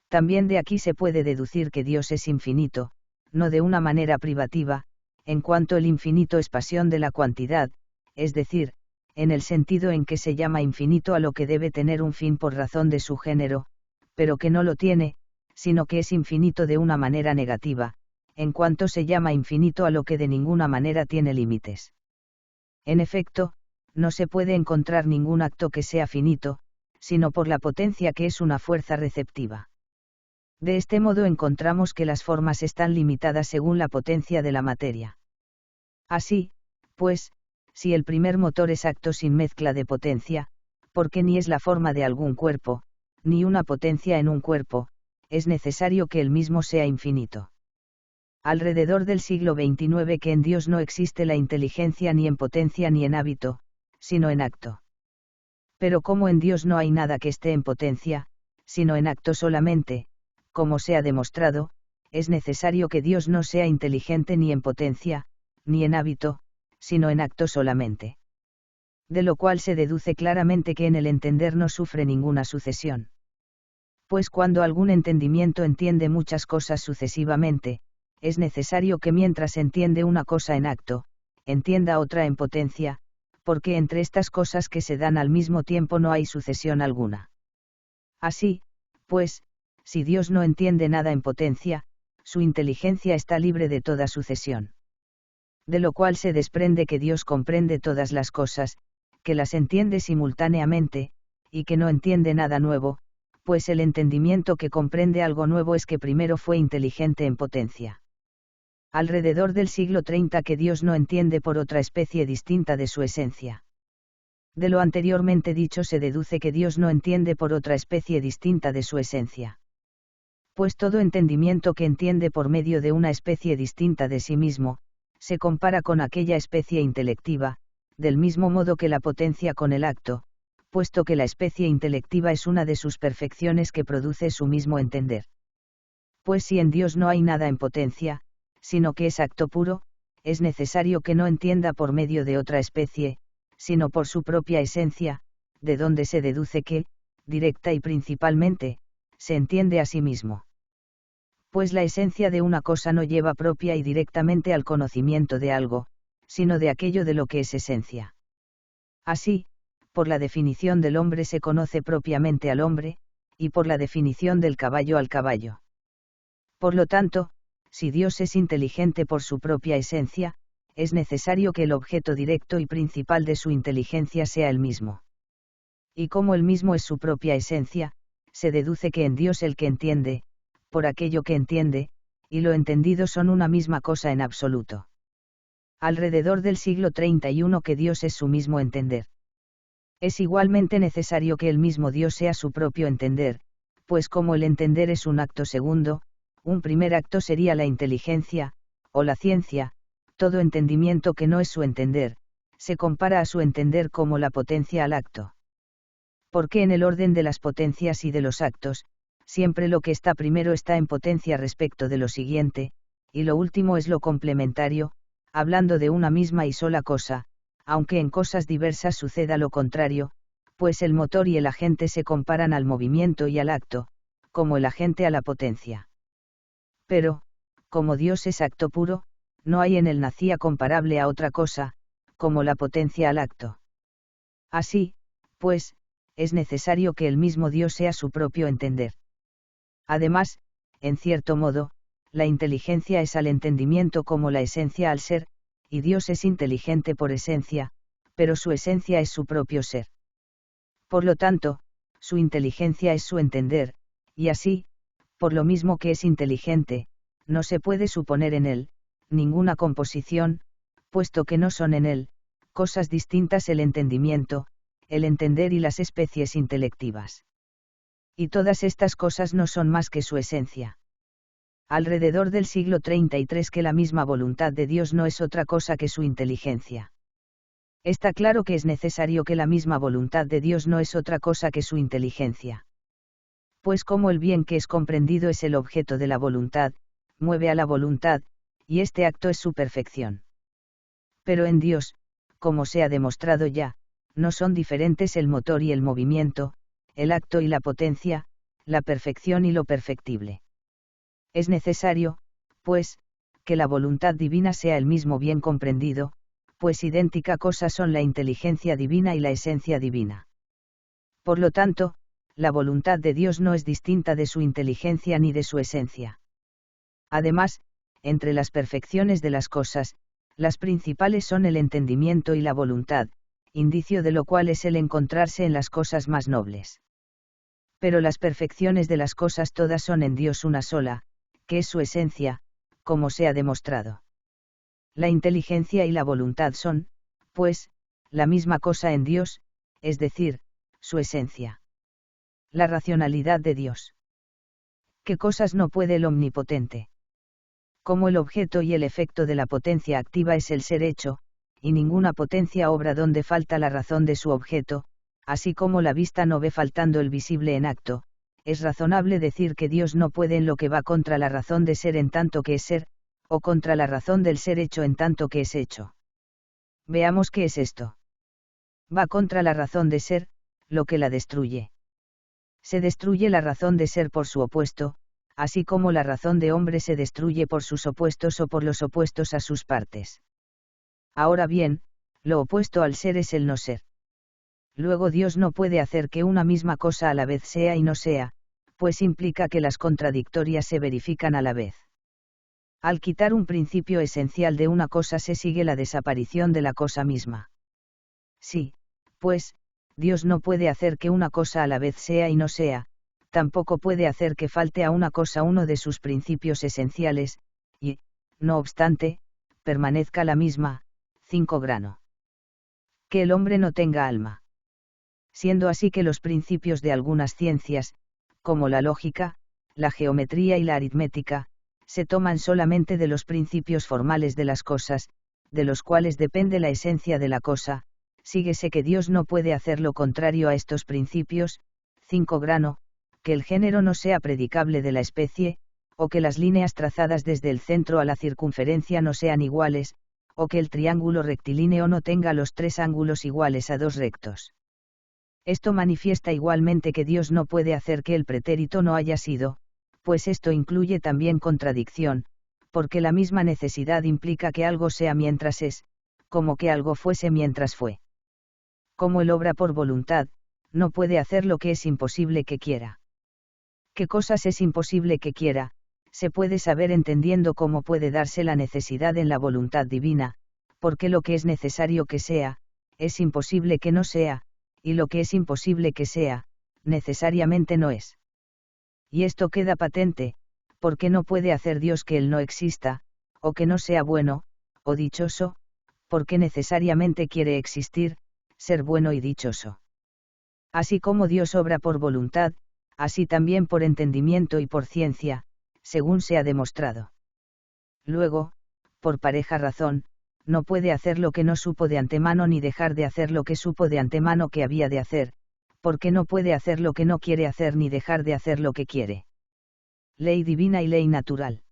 También de aquí se puede deducir que Dios es infinito, no de una manera privativa, en cuanto el infinito es pasión de la cuantidad, es decir, en el sentido en que se llama infinito a lo que debe tener un fin por razón de su género, pero que no lo tiene, sino que es infinito de una manera negativa, en cuanto se llama infinito a lo que de ninguna manera tiene límites. En efecto, no se puede encontrar ningún acto que sea finito, sino por la potencia que es una fuerza receptiva. De este modo encontramos que las formas están limitadas según la potencia de la materia. Así, pues, si el primer motor es acto sin mezcla de potencia, porque ni es la forma de algún cuerpo, ni una potencia en un cuerpo, es necesario que el mismo sea infinito. Alrededor del siglo XXIX que en Dios no existe la inteligencia ni en potencia ni en hábito, sino en acto. Pero como en Dios no hay nada que esté en potencia, sino en acto solamente, como se ha demostrado, es necesario que Dios no sea inteligente ni en potencia, ni en hábito, sino en acto solamente. De lo cual se deduce claramente que en el entender no sufre ninguna sucesión. Pues cuando algún entendimiento entiende muchas cosas sucesivamente, es necesario que mientras entiende una cosa en acto, entienda otra en potencia, porque entre estas cosas que se dan al mismo tiempo no hay sucesión alguna. Así, pues, si Dios no entiende nada en potencia, su inteligencia está libre de toda sucesión. De lo cual se desprende que Dios comprende todas las cosas, que las entiende simultáneamente, y que no entiende nada nuevo, pues el entendimiento que comprende algo nuevo es que primero fue inteligente en potencia. Alrededor del siglo XXX que Dios no entiende por otra especie distinta de su esencia. De lo anteriormente dicho se deduce que Dios no entiende por otra especie distinta de su esencia. Pues todo entendimiento que entiende por medio de una especie distinta de sí mismo, se compara con aquella especie intelectiva, del mismo modo que la potencia con el acto, puesto que la especie intelectiva es una de sus perfecciones que produce su mismo entender. Pues si en Dios no hay nada en potencia, sino que es acto puro, es necesario que no entienda por medio de otra especie, sino por su propia esencia, de donde se deduce que, directa y principalmente, se entiende a sí mismo. Pues la esencia de una cosa no lleva propia y directamente al conocimiento de algo, sino de aquello de lo que es esencia. Así, por la definición del hombre se conoce propiamente al hombre, y por la definición del caballo al caballo. Por lo tanto, si Dios es inteligente por su propia esencia, es necesario que el objeto directo y principal de su inteligencia sea el mismo. Y como el mismo es su propia esencia, se deduce que en Dios el que entiende, por aquello que entiende, y lo entendido son una misma cosa en absoluto. Alrededor del siglo 31 que Dios es su mismo entender. Es igualmente necesario que el mismo Dios sea su propio entender, pues como el entender es un acto segundo, un primer acto sería la inteligencia, o la ciencia, todo entendimiento que no es su entender, se compara a su entender como la potencia al acto. Porque en el orden de las potencias y de los actos, siempre lo que está primero está en potencia respecto de lo siguiente, y lo último es lo complementario, hablando de una misma y sola cosa, aunque en cosas diversas suceda lo contrario, pues el motor y el agente se comparan al movimiento y al acto, como el agente a la potencia. Pero, como Dios es acto puro, no hay en él nacía comparable a otra cosa, como la potencia al acto. Así, pues, es necesario que el mismo Dios sea su propio entender. Además, en cierto modo, la inteligencia es al entendimiento como la esencia al ser, y Dios es inteligente por esencia, pero su esencia es su propio ser. Por lo tanto, su inteligencia es su entender, y así, por lo mismo que es inteligente, no se puede suponer en él, ninguna composición, puesto que no son en él, cosas distintas el entendimiento, el entender y las especies intelectivas. Y todas estas cosas no son más que su esencia. Alrededor del siglo 33 que la misma voluntad de Dios no es otra cosa que su inteligencia. Está claro que es necesario que la misma voluntad de Dios no es otra cosa que su inteligencia. Pues como el bien que es comprendido es el objeto de la voluntad, mueve a la voluntad, y este acto es su perfección. Pero en Dios, como se ha demostrado ya, no son diferentes el motor y el movimiento, el acto y la potencia, la perfección y lo perfectible. Es necesario, pues, que la voluntad divina sea el mismo bien comprendido, pues idéntica cosa son la inteligencia divina y la esencia divina. Por lo tanto, la voluntad de Dios no es distinta de su inteligencia ni de su esencia. Además, entre las perfecciones de las cosas, las principales son el entendimiento y la voluntad, indicio de lo cual es el encontrarse en las cosas más nobles. Pero las perfecciones de las cosas todas son en Dios una sola, que es su esencia, como se ha demostrado. La inteligencia y la voluntad son, pues, la misma cosa en Dios, es decir, su esencia. La racionalidad de Dios. ¿Qué cosas no puede el omnipotente? Como el objeto y el efecto de la potencia activa es el ser hecho, y ninguna potencia obra donde falta la razón de su objeto, así como la vista no ve faltando el visible en acto, es razonable decir que Dios no puede en lo que va contra la razón de ser en tanto que es ser, o contra la razón del ser hecho en tanto que es hecho. Veamos qué es esto. Va contra la razón de ser, lo que la destruye. Se destruye la razón de ser por su opuesto, así como la razón de hombre se destruye por sus opuestos o por los opuestos a sus partes. Ahora bien, lo opuesto al ser es el no ser. Luego Dios no puede hacer que una misma cosa a la vez sea y no sea, pues implica que las contradictorias se verifican a la vez. Al quitar un principio esencial de una cosa se sigue la desaparición de la cosa misma. Sí, pues, Dios no puede hacer que una cosa a la vez sea y no sea, tampoco puede hacer que falte a una cosa uno de sus principios esenciales, y, no obstante, permanezca la misma. 5 grano. Que el hombre no tenga alma. Siendo así que los principios de algunas ciencias, como la lógica, la geometría y la aritmética, se toman solamente de los principios formales de las cosas, de los cuales depende la esencia de la cosa, síguese que Dios no puede hacer lo contrario a estos principios. 5 grano, que el género no sea predicable de la especie, o que las líneas trazadas desde el centro a la circunferencia no sean iguales, o que el triángulo rectilíneo no tenga los 3 ángulos iguales a 2 rectos. Esto manifiesta igualmente que Dios no puede hacer que el pretérito no haya sido, pues esto incluye también contradicción, porque la misma necesidad implica que algo sea mientras es, como que algo fuese mientras fue. Como él obra por voluntad, no puede hacer lo que es imposible que quiera. ¿Qué cosas es imposible que quiera? Se puede saber entendiendo cómo puede darse la necesidad en la voluntad divina, porque lo que es necesario que sea, es imposible que no sea, y lo que es imposible que sea, necesariamente no es. Y esto queda patente, qué no puede hacer Dios que Él no exista, o que no sea bueno, o dichoso, porque necesariamente quiere existir, ser bueno y dichoso. Así como Dios obra por voluntad, así también por entendimiento y por ciencia, según se ha demostrado. Luego, por pareja razón, no puede hacer lo que no supo de antemano ni dejar de hacer lo que supo de antemano que había de hacer, porque no puede hacer lo que no quiere hacer ni dejar de hacer lo que quiere. Ley divina y ley natural.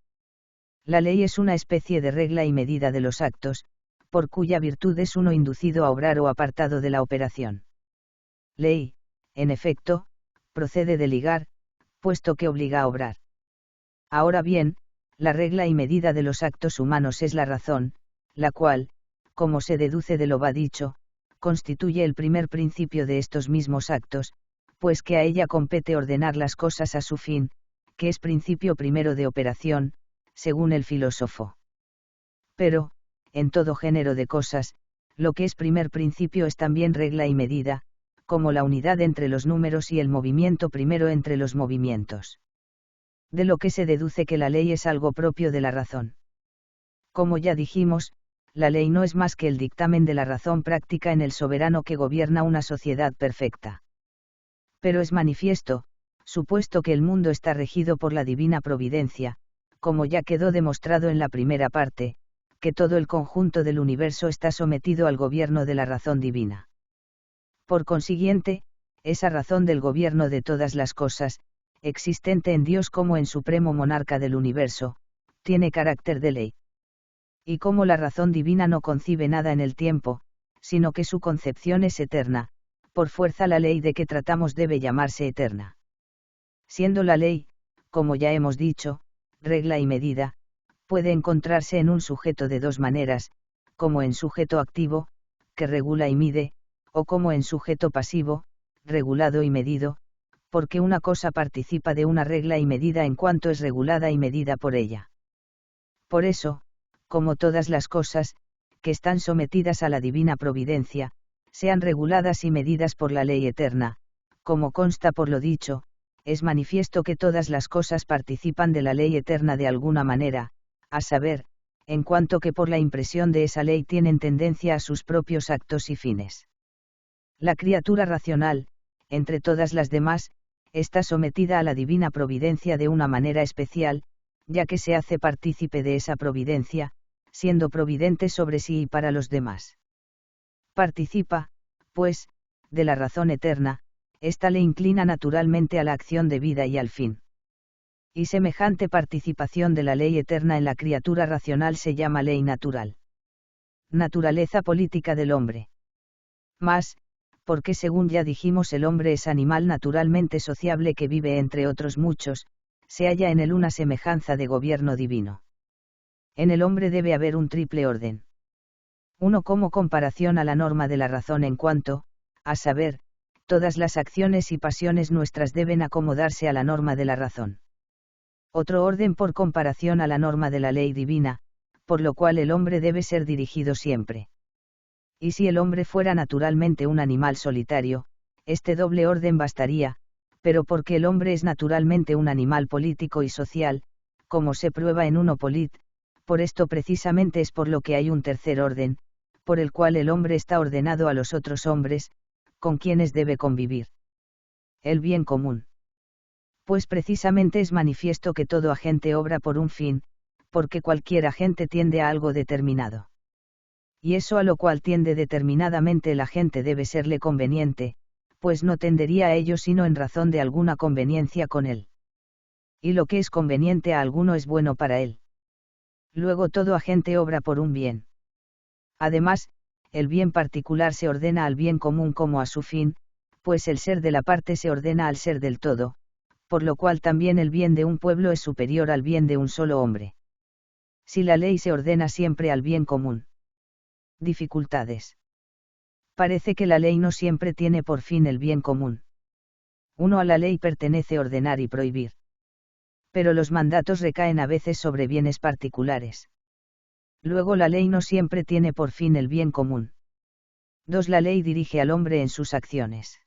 La ley es una especie de regla y medida de los actos, por cuya virtud es uno inducido a obrar o apartado de la operación. Ley, en efecto, procede de ligar, puesto que obliga a obrar. Ahora bien, la regla y medida de los actos humanos es la razón, la cual, como se deduce de lo va dicho, constituye el primer principio de estos mismos actos, pues que a ella compete ordenar las cosas a su fin, que es principio primero de operación, según el filósofo. Pero, en todo género de cosas, lo que es primer principio es también regla y medida, como la unidad entre los números y el movimiento primero entre los movimientos. De lo que se deduce que la ley es algo propio de la razón. Como ya dijimos, la ley no es más que el dictamen de la razón práctica en el soberano que gobierna una sociedad perfecta. Pero es manifiesto, supuesto que el mundo está regido por la divina providencia, como ya quedó demostrado en la primera parte, que todo el conjunto del universo está sometido al gobierno de la razón divina. Por consiguiente, esa razón del gobierno de todas las cosas, existente en Dios como en supremo monarca del universo, tiene carácter de ley. Y como la razón divina no concibe nada en el tiempo, sino que su concepción es eterna, por fuerza la ley de que tratamos debe llamarse eterna. Siendo la ley, como ya hemos dicho, regla y medida, puede encontrarse en un sujeto de dos maneras, como en sujeto activo, que regula y mide, o como en sujeto pasivo, regulado y medido, porque una cosa participa de una regla y medida en cuanto es regulada y medida por ella. Por eso, como todas las cosas, que están sometidas a la divina providencia, sean reguladas y medidas por la ley eterna, como consta por lo dicho, es manifiesto que todas las cosas participan de la ley eterna de alguna manera, a saber, en cuanto que por la impresión de esa ley tienen tendencia a sus propios actos y fines. La criatura racional, entre todas las demás, está sometida a la divina providencia de una manera especial, ya que se hace partícipe de esa providencia, siendo providente sobre sí y para los demás. Participa, pues, de la razón eterna, ésta le inclina naturalmente a la acción de vida y al fin. Y semejante participación de la ley eterna en la criatura racional se llama ley natural. Naturaleza política del hombre. Mas, porque según ya dijimos el hombre es animal naturalmente sociable que vive entre otros muchos, se halla en él una semejanza de gobierno divino. En el hombre debe haber un triple orden. Uno como comparación a la norma de la razón en cuanto, a saber, todas las acciones y pasiones nuestras deben acomodarse a la norma de la razón. Otro orden por comparación a la norma de la ley divina, por lo cual el hombre debe ser dirigido siempre. Y si el hombre fuera naturalmente un animal solitario, este doble orden bastaría, pero porque el hombre es naturalmente un animal político y social, como se prueba en 1 Polit, por esto precisamente es por lo que hay un tercer orden, por el cual el hombre está ordenado a los otros hombres, con quienes debe convivir. El bien común. Pues precisamente es manifiesto que todo agente obra por un fin, porque cualquier agente tiende a algo determinado. Y eso a lo cual tiende determinadamente el agente debe serle conveniente, pues no tendería a ello sino en razón de alguna conveniencia con él. Y lo que es conveniente a alguno es bueno para él. Luego todo agente obra por un bien. Además, el bien particular se ordena al bien común como a su fin, pues el ser de la parte se ordena al ser del todo, por lo cual también el bien de un pueblo es superior al bien de un solo hombre. Si la ley se ordena siempre al bien común. Dificultades. Parece que la ley no siempre tiene por fin el bien común. 1. A la ley pertenece ordenar y prohibir. Pero los mandatos recaen a veces sobre bienes particulares. Luego la ley no siempre tiene por fin el bien común. 2. La ley dirige al hombre en sus acciones.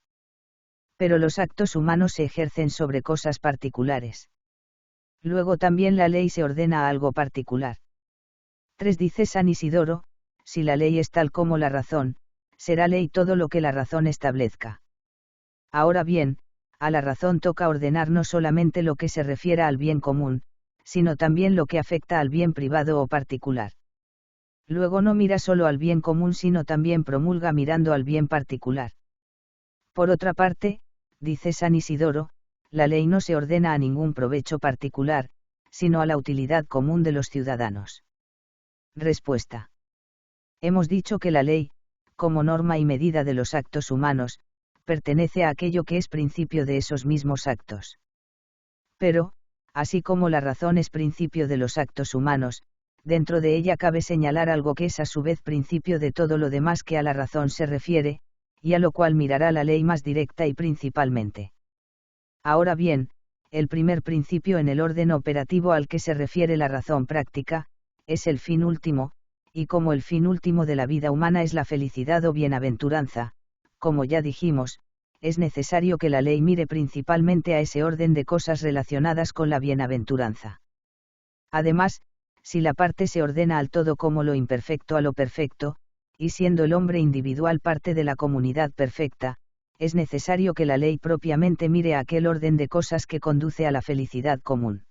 Pero los actos humanos se ejercen sobre cosas particulares. Luego también la ley se ordena a algo particular. 3. Dice San Isidoro, si la ley es tal como la razón, será ley todo lo que la razón establezca. Ahora bien, a la razón toca ordenar no solamente lo que se refiera al bien común, sino también lo que afecta al bien privado o particular. Luego no mira solo al bien común sino también promulga mirando al bien particular. Por otra parte, dice San Isidoro, la ley no se ordena a ningún provecho particular, sino a la utilidad común de los ciudadanos. Respuesta. Hemos dicho que la ley, como norma y medida de los actos humanos, pertenece a aquello que es principio de esos mismos actos. Pero, así como la razón es principio de los actos humanos, dentro de ella cabe señalar algo que es a su vez principio de todo lo demás que a la razón se refiere, y a lo cual mirará la ley más directa y principalmente. Ahora bien, el primer principio en el orden operativo al que se refiere la razón práctica, es el fin último, y como el fin último de la vida humana es la felicidad o bienaventuranza, como ya dijimos, es necesario que la ley mire principalmente a ese orden de cosas relacionadas con la bienaventuranza. Además, si la parte se ordena al todo como lo imperfecto a lo perfecto, y siendo el hombre individual parte de la comunidad perfecta, es necesario que la ley propiamente mire a aquel orden de cosas que conduce a la felicidad común.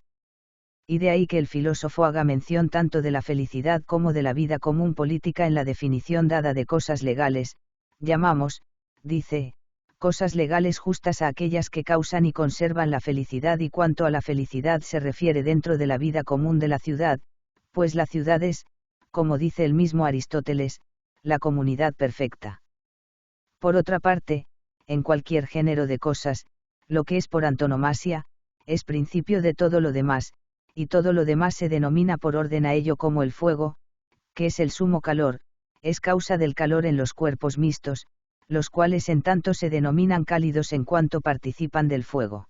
Y de ahí que el filósofo haga mención tanto de la felicidad como de la vida común política en la definición dada de cosas legales, llamamos, dice, cosas legales justas a aquellas que causan y conservan la felicidad y cuanto a la felicidad se refiere dentro de la vida común de la ciudad, pues la ciudad es, como dice el mismo Aristóteles, la comunidad perfecta. Por otra parte, en cualquier género de cosas, lo que es por antonomasia, es principio de todo lo demás, y todo lo demás se denomina por orden a ello como el fuego, que es el sumo calor, es causa del calor en los cuerpos mixtos, los cuales en tanto se denominan cálidos en cuanto participan del fuego.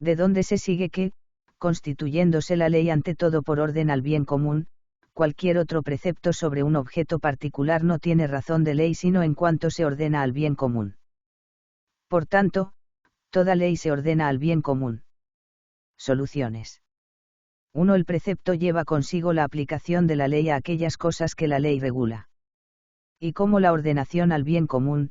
De donde se sigue que, constituyéndose la ley ante todo por orden al bien común, cualquier otro precepto sobre un objeto particular no tiene razón de ley sino en cuanto se ordena al bien común. Por tanto, toda ley se ordena al bien común. Soluciones. 1. El precepto lleva consigo la aplicación de la ley a aquellas cosas que la ley regula. Y como la ordenación al bien común,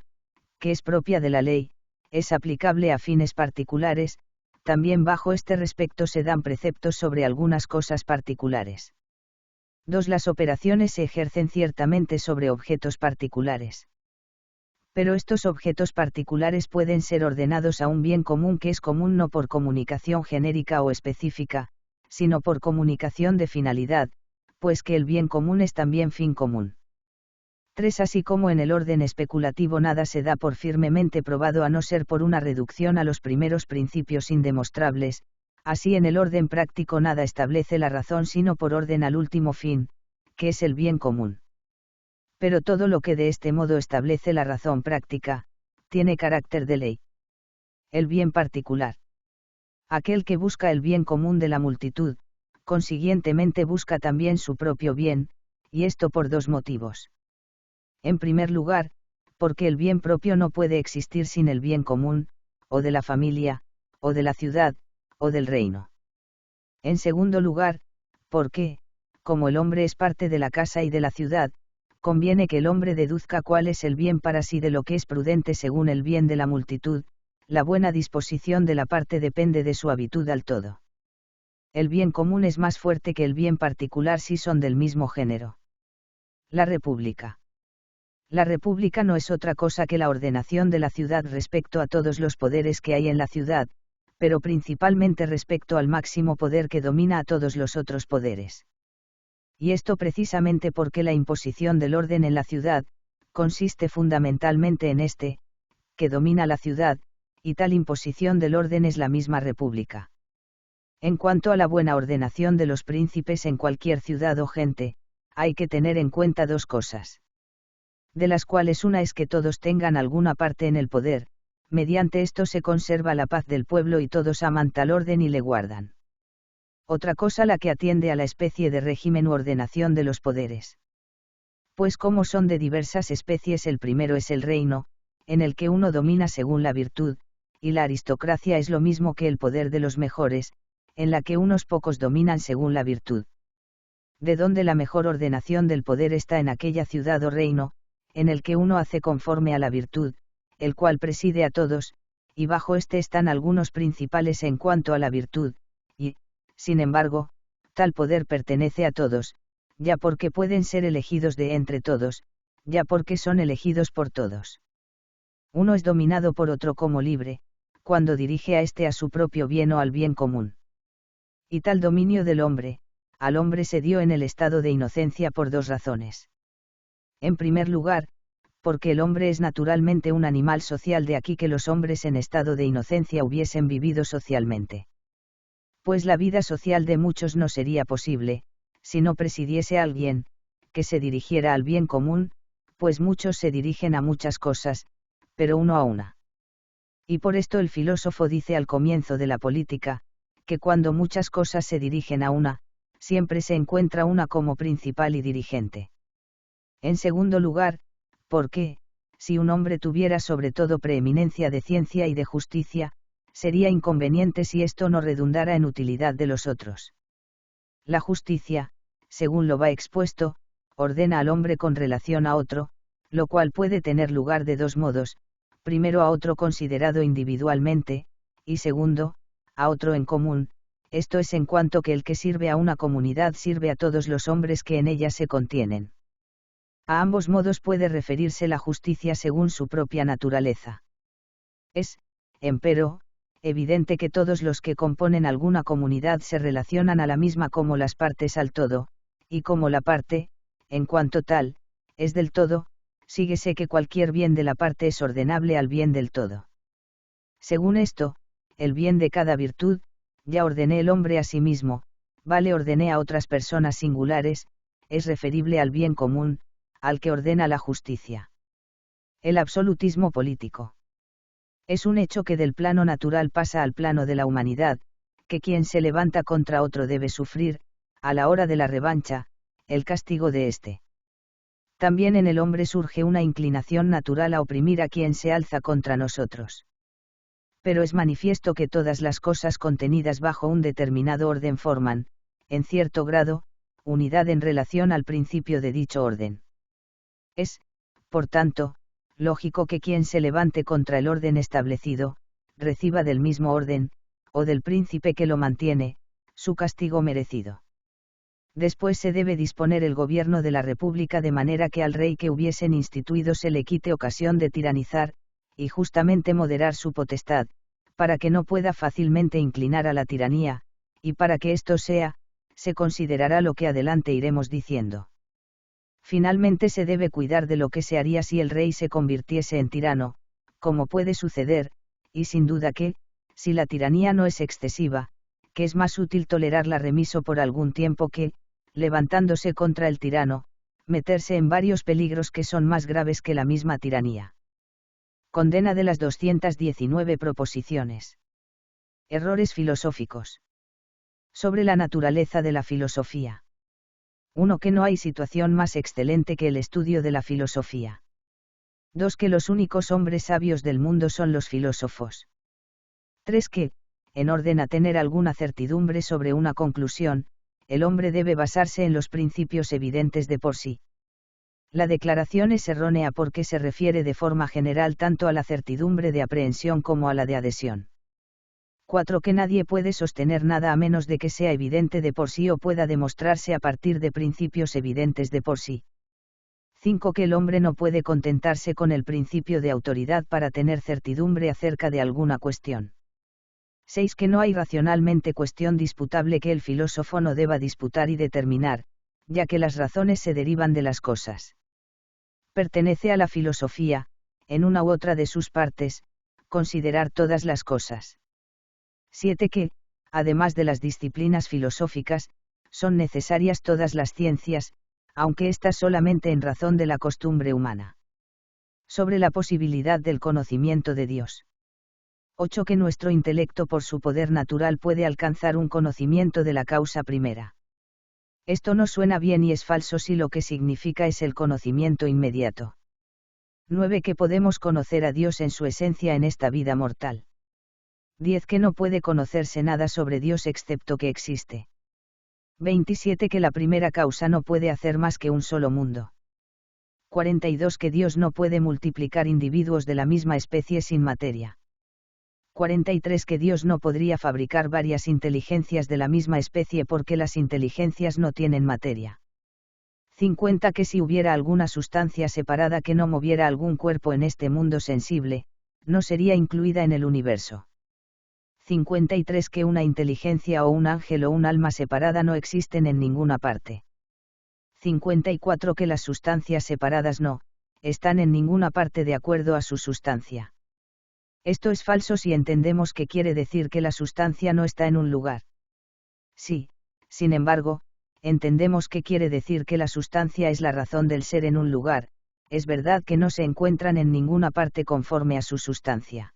que es propia de la ley, es aplicable a fines particulares, también bajo este respecto se dan preceptos sobre algunas cosas particulares. 2. Las operaciones se ejercen ciertamente sobre objetos particulares. Pero estos objetos particulares pueden ser ordenados a un bien común que es común no por comunicación genérica o específica, sino por comunicación de finalidad, pues que el bien común es también fin común. 3. Así como en el orden especulativo nada se da por firmemente probado a no ser por una reducción a los primeros principios indemostrables, así en el orden práctico nada establece la razón sino por orden al último fin, que es el bien común. Pero todo lo que de este modo establece la razón práctica, tiene carácter de ley. El bien particular. Aquel que busca el bien común de la multitud, consiguientemente busca también su propio bien, y esto por 2 motivos. En primer lugar, porque el bien propio no puede existir sin el bien común, o de la familia, o de la ciudad, o del reino. En segundo lugar, porque, como el hombre es parte de la casa y de la ciudad, conviene que el hombre deduzca cuál es el bien para sí de lo que es prudente según el bien de la multitud, la buena disposición de la parte depende de su habitud al todo. El bien común es más fuerte que el bien particular si son del mismo género. La República. La República no es otra cosa que la ordenación de la ciudad respecto a todos los poderes que hay en la ciudad, pero principalmente respecto al máximo poder que domina a todos los otros poderes. Y esto precisamente porque la imposición del orden en la ciudad, consiste fundamentalmente en este, que domina la ciudad, y tal imposición del orden es la misma república. En cuanto a la buena ordenación de los príncipes en cualquier ciudad o gente, hay que tener en cuenta 2 cosas. De las cuales una es que todos tengan alguna parte en el poder, mediante esto se conserva la paz del pueblo y todos aman tal orden y le guardan. Otra cosa la que atiende a la especie de régimen u ordenación de los poderes. Pues como son de diversas especies, el primero es el reino, en el que uno domina según la virtud, y la aristocracia es lo mismo que el poder de los mejores, en la que unos pocos dominan según la virtud. De donde la mejor ordenación del poder está en aquella ciudad o reino, en el que uno hace conforme a la virtud, el cual preside a todos, y bajo este están algunos principales en cuanto a la virtud, y, sin embargo, tal poder pertenece a todos, ya porque pueden ser elegidos de entre todos, ya porque son elegidos por todos. Uno es dominado por otro como libre, cuando dirige a éste a su propio bien o al bien común. Y tal dominio del hombre, al hombre se dio en el estado de inocencia por dos razones. En primer lugar, porque el hombre es naturalmente un animal social, de aquí que los hombres en estado de inocencia hubiesen vivido socialmente. Pues la vida social de muchos no sería posible, si no presidiese alguien, que se dirigiera al bien común, pues muchos se dirigen a muchas cosas, pero uno a una. Y por esto el filósofo dice al comienzo de la política, que cuando muchas cosas se dirigen a una, siempre se encuentra una como principal y dirigente. En segundo lugar, porque, si un hombre tuviera sobre todo preeminencia de ciencia y de justicia, sería inconveniente si esto no redundara en utilidad de los otros. La justicia, según lo va expuesto, ordena al hombre con relación a otro, lo cual puede tener lugar de dos modos: primero a otro considerado individualmente, y segundo, a otro en común, esto es en cuanto que el que sirve a una comunidad sirve a todos los hombres que en ella se contienen. A ambos modos puede referirse la justicia según su propia naturaleza. Es, empero, evidente que todos los que componen alguna comunidad se relacionan a la misma como las partes al todo, y como la parte, en cuanto tal, es del todo, síguese que cualquier bien de la parte es ordenable al bien del todo. Según esto, el bien de cada virtud, ya ordené el hombre a sí mismo, vale ordené a otras personas singulares, es referible al bien común, al que ordena la justicia. El absolutismo político. Es un hecho que del plano natural pasa al plano de la humanidad, que quien se levanta contra otro debe sufrir, a la hora de la revancha, el castigo de éste. También en el hombre surge una inclinación natural a oprimir a quien se alza contra nosotros. Pero es manifiesto que todas las cosas contenidas bajo un determinado orden forman, en cierto grado, unidad en relación al principio de dicho orden. Es, por tanto, lógico que quien se levante contra el orden establecido, reciba del mismo orden, o del príncipe que lo mantiene, su castigo merecido. Después se debe disponer el gobierno de la República de manera que al rey que hubiesen instituido se le quite ocasión de tiranizar, y justamente moderar su potestad, para que no pueda fácilmente inclinar a la tiranía, y para que esto sea, se considerará lo que adelante iremos diciendo. Finalmente se debe cuidar de lo que se haría si el rey se convirtiese en tirano, como puede suceder, y sin duda que, si la tiranía no es excesiva, que es más útil tolerarla remiso por algún tiempo que, levantándose contra el tirano, meterse en varios peligros que son más graves que la misma tiranía. Condena de las 219 proposiciones. Errores filosóficos. Sobre la naturaleza de la filosofía. 1. Que no hay situación más excelente que el estudio de la filosofía. 2. Que los únicos hombres sabios del mundo son los filósofos. 3. Que, en orden a tener alguna certidumbre sobre una conclusión, el hombre debe basarse en los principios evidentes de por sí. La declaración es errónea porque se refiere de forma general tanto a la certidumbre de aprehensión como a la de adhesión. 4. Que nadie puede sostener nada a menos de que sea evidente de por sí o pueda demostrarse a partir de principios evidentes de por sí. 5. Que el hombre no puede contentarse con el principio de autoridad para tener certidumbre acerca de alguna cuestión. 6. Que no hay racionalmente cuestión disputable que el filósofo no deba disputar y determinar, ya que las razones se derivan de las cosas. Pertenece a la filosofía, en una u otra de sus partes, considerar todas las cosas. 7. Que, además de las disciplinas filosóficas, son necesarias todas las ciencias, aunque éstas solamente en razón de la costumbre humana. Sobre la posibilidad del conocimiento de Dios. 8. Que nuestro intelecto por su poder natural puede alcanzar un conocimiento de la causa primera. Esto no suena bien y es falso si lo que significa es el conocimiento inmediato. 9. Que podemos conocer a Dios en su esencia en esta vida mortal. 10 que no puede conocerse nada sobre Dios excepto que existe. 27 que la primera causa no puede hacer más que un solo mundo. 42 que Dios no puede multiplicar individuos de la misma especie sin materia. 43 que Dios no podría fabricar varias inteligencias de la misma especie porque las inteligencias no tienen materia. 50 que si hubiera alguna sustancia separada que no moviera algún cuerpo en este mundo sensible, no sería incluida en el universo. 53 que una inteligencia o un ángel o un alma separada no existen en ninguna parte. 54 que las sustancias separadas no están en ninguna parte de acuerdo a su sustancia. Esto es falso si entendemos que quiere decir que la sustancia no está en un lugar. Sí, sin embargo, entendemos que quiere decir que la sustancia es la razón del ser en un lugar, es verdad que no se encuentran en ninguna parte conforme a su sustancia.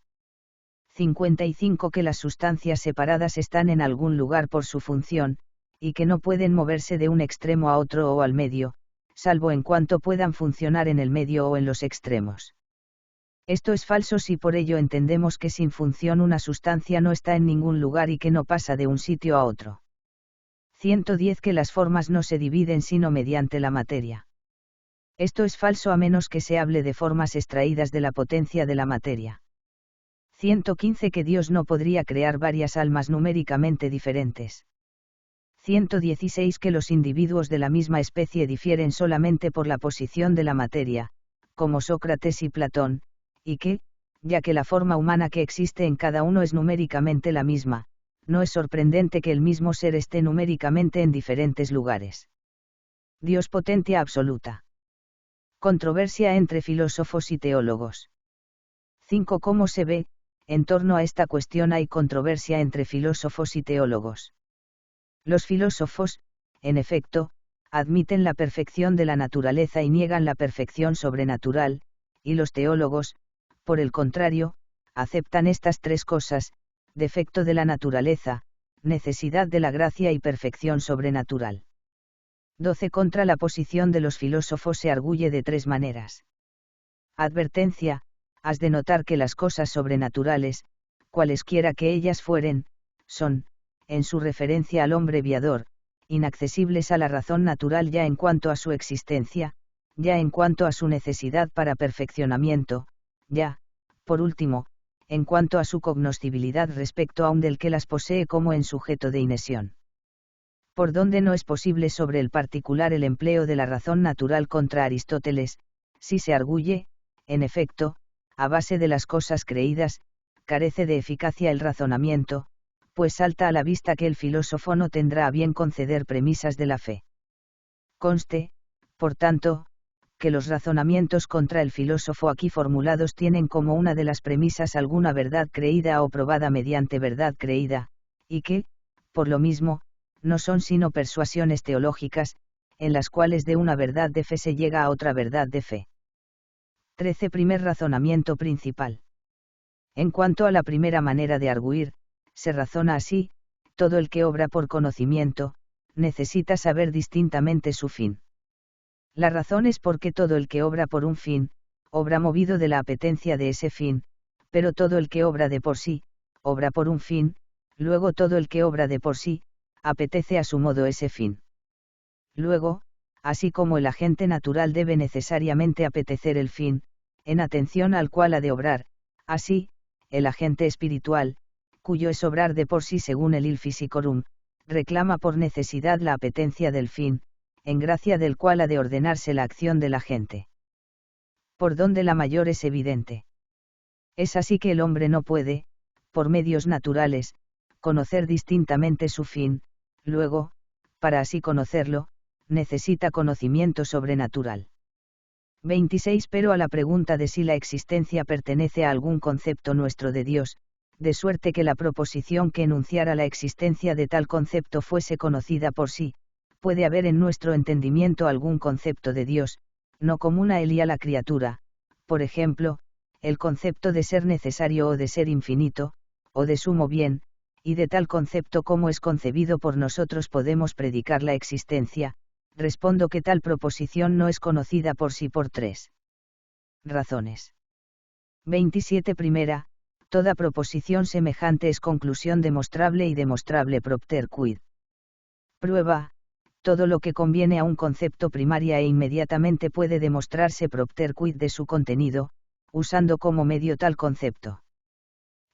55 que las sustancias separadas están en algún lugar por su función, y que no pueden moverse de un extremo a otro o al medio, salvo en cuanto puedan funcionar en el medio o en los extremos. Esto es falso si por ello entendemos que sin función una sustancia no está en ningún lugar y que no pasa de un sitio a otro. 110 que las formas no se dividen sino mediante la materia. Esto es falso a menos que se hable de formas extraídas de la potencia de la materia. 115 que Dios no podría crear varias almas numéricamente diferentes. 116 que los individuos de la misma especie difieren solamente por la posición de la materia, como Sócrates y Platón, y que, ya que la forma humana que existe en cada uno es numéricamente la misma, no es sorprendente que el mismo ser esté numéricamente en diferentes lugares. Dios potencia absoluta. Controversia entre filósofos y teólogos. 5. ¿Cómo se ve? En torno a esta cuestión hay controversia entre filósofos y teólogos. Los filósofos, en efecto, admiten la perfección de la naturaleza y niegan la perfección sobrenatural, y los teólogos, por el contrario, aceptan estas tres cosas: defecto de la naturaleza, necesidad de la gracia y perfección sobrenatural. 12. Contra la posición de los filósofos se arguye de tres maneras. Advertencia: has de notar que las cosas sobrenaturales, cualesquiera que ellas fueren, son, en su referencia al hombre viador, inaccesibles a la razón natural ya en cuanto a su existencia, ya en cuanto a su necesidad para perfeccionamiento, ya, por último, en cuanto a su cognoscibilidad respecto a un del que las posee como en sujeto de inesión. Por donde no es posible sobre el particular el empleo de la razón natural contra Aristóteles, si se arguye, en efecto, a base de las cosas creídas, carece de eficacia el razonamiento, pues salta a la vista que el filósofo no tendrá a bien conceder premisas de la fe. Conste, por tanto, que los razonamientos contra el filósofo aquí formulados tienen como una de las premisas alguna verdad creída o probada mediante verdad creída, y que, por lo mismo, no son sino persuasiones teológicas, en las cuales de una verdad de fe se llega a otra verdad de fe. 13. Primer razonamiento principal. En cuanto a la primera manera de arguir, se razona así: todo el que obra por conocimiento, necesita saber distintamente su fin. La razón es porque todo el que obra por un fin, obra movido de la apetencia de ese fin, pero todo el que obra de por sí, obra por un fin, luego todo el que obra de por sí, apetece a su modo ese fin. Luego, así como el agente natural debe necesariamente apetecer el fin, en atención al cual ha de obrar, así, el agente espiritual, cuyo es obrar de por sí según el il physicorum, reclama por necesidad la apetencia del fin, en gracia del cual ha de ordenarse la acción de la gente. Por donde la mayor es evidente. Es así que el hombre no puede, por medios naturales, conocer distintamente su fin, luego, para así conocerlo, necesita conocimiento sobrenatural. 26. Pero a la pregunta de si la existencia pertenece a algún concepto nuestro de Dios, de suerte que la proposición que enunciara la existencia de tal concepto fuese conocida por sí, puede haber en nuestro entendimiento algún concepto de Dios, no común a él y a la criatura, por ejemplo, el concepto de ser necesario o de ser infinito, o de sumo bien, y de tal concepto como es concebido por nosotros podemos predicar la existencia. Respondo que tal proposición no es conocida por sí por tres razones. 27. Primera, Toda proposición semejante es conclusión demostrable y demostrable propter quid. Prueba, todo lo que conviene a un concepto primaria e inmediatamente puede demostrarse propter quid de su contenido, usando como medio tal concepto.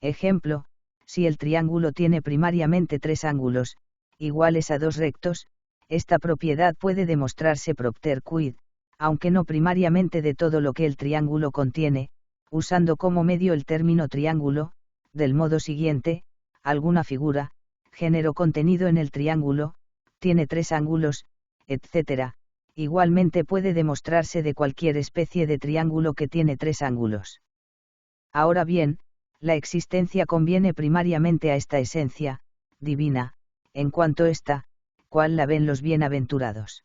Ejemplo, si el triángulo tiene primariamente tres ángulos, iguales a dos rectos, esta propiedad puede demostrarse propter quid, aunque no primariamente de todo lo que el triángulo contiene, usando como medio el término triángulo, del modo siguiente: alguna figura, género contenido en el triángulo, tiene tres ángulos, etc., igualmente puede demostrarse de cualquier especie de triángulo que tiene tres ángulos. Ahora bien, la existencia conviene primariamente a esta esencia, divina, en cuanto ésta, cual la ven los bienaventurados.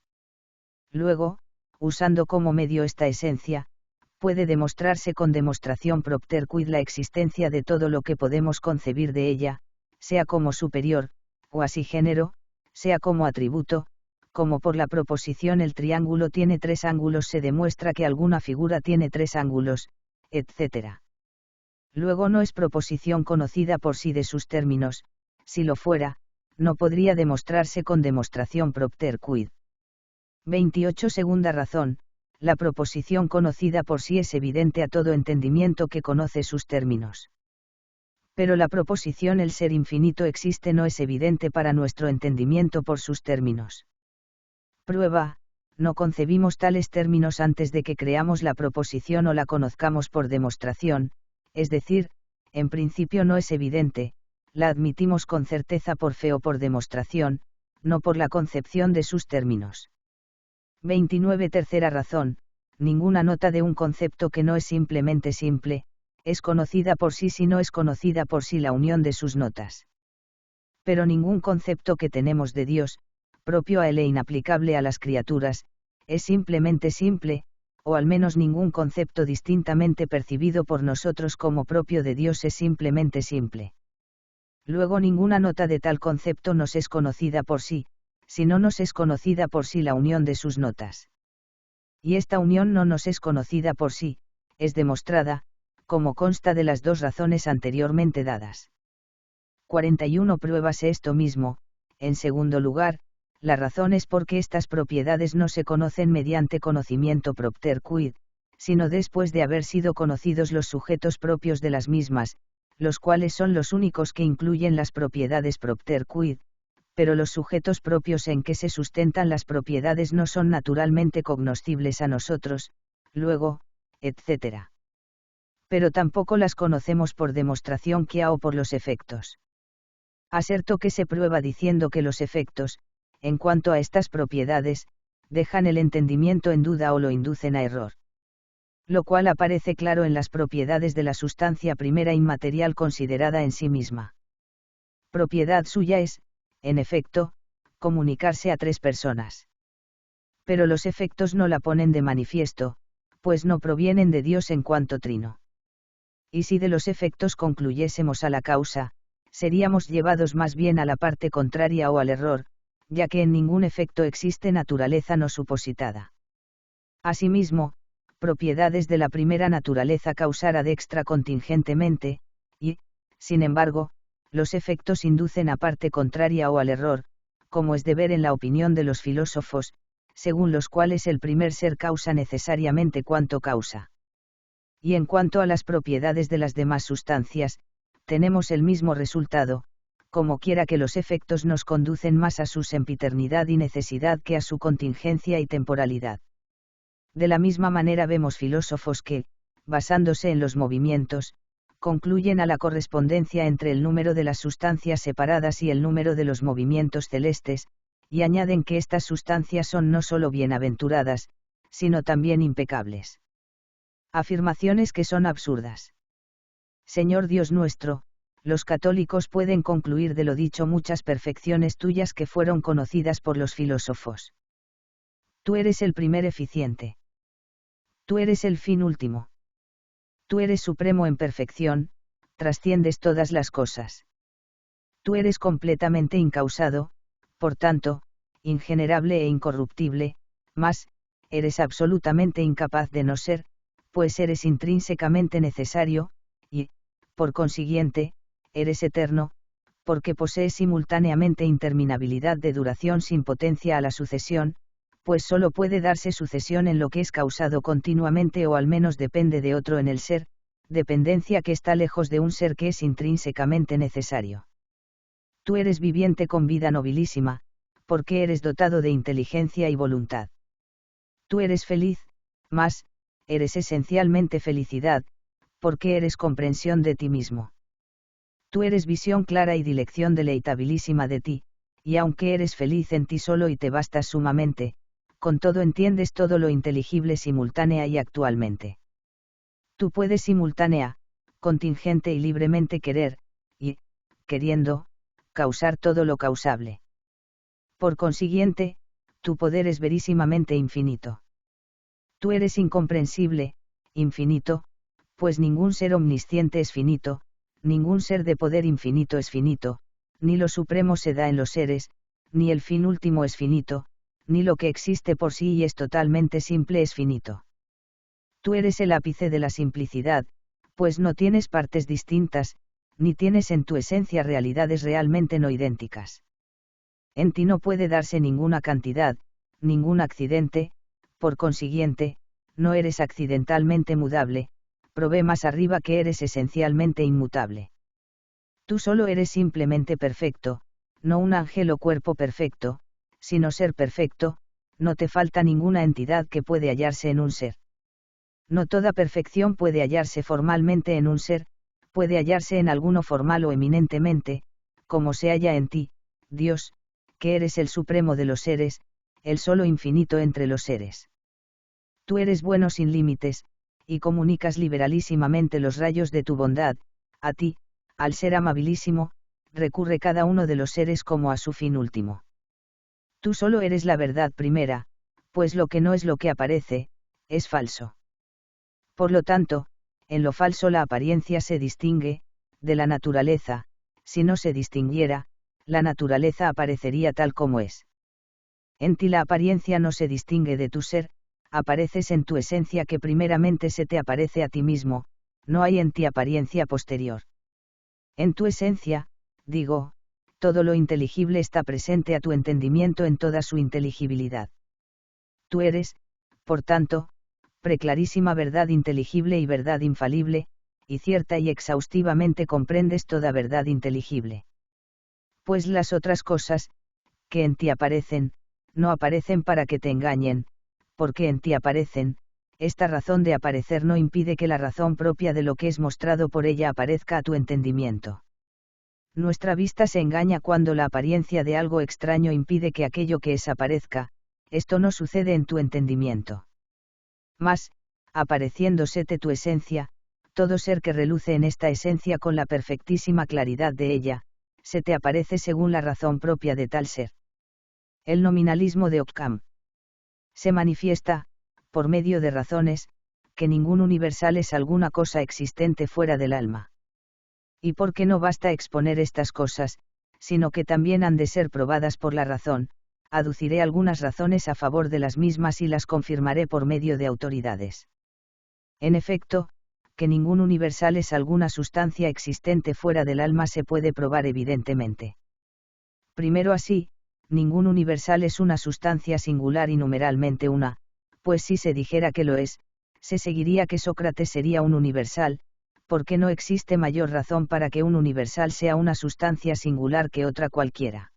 Luego, usando como medio esta esencia, puede demostrarse con demostración propter quid la existencia de todo lo que podemos concebir de ella, sea como superior, o así género, sea como atributo, como por la proposición el triángulo tiene tres ángulos se demuestra que alguna figura tiene tres ángulos, etc. Luego no es proposición conocida por sí de sus términos, si lo fuera, no podría demostrarse con demostración propter quid. 28. Segunda razón, la proposición conocida por sí es evidente a todo entendimiento que conoce sus términos. Pero la proposición el ser infinito existe no es evidente para nuestro entendimiento por sus términos. Prueba, no concebimos tales términos antes de que creamos la proposición o la conozcamos por demostración, es decir, en principio no es evidente, la admitimos con certeza por fe o por demostración, no por la concepción de sus términos. 29. Tercera razón, ninguna nota de un concepto que no es simplemente simple, es conocida por sí si no es conocida por sí la unión de sus notas. Pero ningún concepto que tenemos de Dios, propio a él e inaplicable a las criaturas, es simplemente simple, o al menos ningún concepto distintamente percibido por nosotros como propio de Dios es simplemente simple. Luego ninguna nota de tal concepto nos es conocida por sí, si no nos es conocida por sí la unión de sus notas. Y esta unión no nos es conocida por sí, es demostrada, como consta de las dos razones anteriormente dadas. 41. Pruébase esto mismo. En segundo lugar, la razón es porque estas propiedades no se conocen mediante conocimiento propter quid, sino después de haber sido conocidos los sujetos propios de las mismas, los cuales son los únicos que incluyen las propiedades propter quid, pero los sujetos propios en que se sustentan las propiedades no son naturalmente cognoscibles a nosotros, luego, etc. Pero tampoco las conocemos por demostración que ha o por los efectos. Aserto que se prueba diciendo que los efectos, en cuanto a estas propiedades, dejan el entendimiento en duda o lo inducen a error. Lo cual aparece claro en las propiedades de la sustancia primera inmaterial considerada en sí misma. Propiedad suya es, en efecto, comunicarse a tres personas. Pero los efectos no la ponen de manifiesto, pues no provienen de Dios en cuanto trino. Y si de los efectos concluyésemos a la causa, seríamos llevados más bien a la parte contraria o al error, ya que en ningún efecto existe naturaleza no supositada. Asimismo, propiedades de la primera naturaleza causara de extra contingentemente, y, sin embargo, los efectos inducen a parte contraria o al error, como es de ver en la opinión de los filósofos, según los cuales el primer ser causa necesariamente cuanto causa. Y en cuanto a las propiedades de las demás sustancias, tenemos el mismo resultado, como quiera que los efectos nos conducen más a su sempiternidad y necesidad que a su contingencia y temporalidad. De la misma manera vemos filósofos que, basándose en los movimientos, concluyen a la correspondencia entre el número de las sustancias separadas y el número de los movimientos celestes, y añaden que estas sustancias son no solo bienaventuradas, sino también impecables. Afirmaciones que son absurdas. Señor Dios nuestro, los católicos pueden concluir de lo dicho muchas perfecciones tuyas que fueron conocidas por los filósofos. Tú eres el primer eficiente. Tú eres el fin último. Tú eres supremo en perfección, trasciendes todas las cosas. Tú eres completamente incausado, por tanto, ingenerable e incorruptible, mas, eres absolutamente incapaz de no ser, pues eres intrínsecamente necesario, y, Por consiguiente, eres eterno, porque posees simultáneamente interminabilidad de duración sin potencia a la sucesión, pues solo puede darse sucesión en lo que es causado continuamente o al menos depende de otro en el ser, dependencia que está lejos de un ser que es intrínsecamente necesario. Tú eres viviente con vida nobilísima, porque eres dotado de inteligencia y voluntad. Tú eres feliz, mas, eres esencialmente felicidad, porque eres comprensión de ti mismo. Tú eres visión clara y dilección deleitabilísima de ti, y aunque eres feliz en ti solo y te bastas sumamente, con todo entiendes todo lo inteligible simultánea y actualmente. Tú puedes simultánea, contingente y libremente querer, y, queriendo, causar todo lo causable. Por consiguiente, tu poder es verísimamente infinito. Tú eres incomprensible, infinito, pues ningún ser omnisciente es finito, ningún ser de poder infinito es finito, ni lo supremo se da en los seres, ni el fin último es finito, ni lo que existe por sí y es totalmente simple es finito. Tú eres el ápice de la simplicidad, pues no tienes partes distintas, ni tienes en tu esencia realidades realmente no idénticas. En ti no puede darse ninguna cantidad, ningún accidente, por consiguiente, no eres accidentalmente mudable, probé más arriba que eres esencialmente inmutable. Tú solo eres simplemente perfecto, no un ángel o cuerpo perfecto, sino ser perfecto, no te falta ninguna entidad que puede hallarse en un ser. No toda perfección puede hallarse formalmente en un ser, puede hallarse en alguno formal o eminentemente, como se halla en ti, Dios, que eres el supremo de los seres, el solo infinito entre los seres. Tú eres bueno sin límites, y comunicas liberalísimamente los rayos de tu bondad, a ti, al ser amabilísimo, recurre cada uno de los seres como a su fin último. Tú solo eres la verdad primera, pues lo que no es lo que aparece, es falso. Por lo tanto, en lo falso la apariencia se distingue, de la naturaleza, si no se distinguiera, la naturaleza aparecería tal como es. En ti la apariencia no se distingue de tu ser, apareces en tu esencia que primeramente se te aparece a ti mismo, no hay en ti apariencia posterior. En tu esencia, digo, todo lo inteligible está presente a tu entendimiento en toda su inteligibilidad. Tú eres, por tanto, preclarísima verdad inteligible y verdad infalible, y cierta y exhaustivamente comprendes toda verdad inteligible. Pues las otras cosas, que en ti aparecen, no aparecen para que te engañen, porque en ti aparecen, esta razón de aparecer no impide que la razón propia de lo que es mostrado por ella aparezca a tu entendimiento. Nuestra vista se engaña cuando la apariencia de algo extraño impide que aquello que es aparezca, esto no sucede en tu entendimiento. Mas, apareciéndosete tu esencia, todo ser que reluce en esta esencia con la perfectísima claridad de ella, se te aparece según la razón propia de tal ser. El nominalismo de Occam se manifiesta, por medio de razones, que ningún universal es alguna cosa existente fuera del alma. Y porque no basta exponer estas cosas, sino que también han de ser probadas por la razón, aduciré algunas razones a favor de las mismas y las confirmaré por medio de autoridades. En efecto, que ningún universal es alguna sustancia existente fuera del alma se puede probar evidentemente. Primero así, ningún universal es una sustancia singular y numeralmente una, pues si se dijera que lo es, se seguiría que Sócrates sería un universal, porque no existe mayor razón para que un universal sea una sustancia singular que otra cualquiera.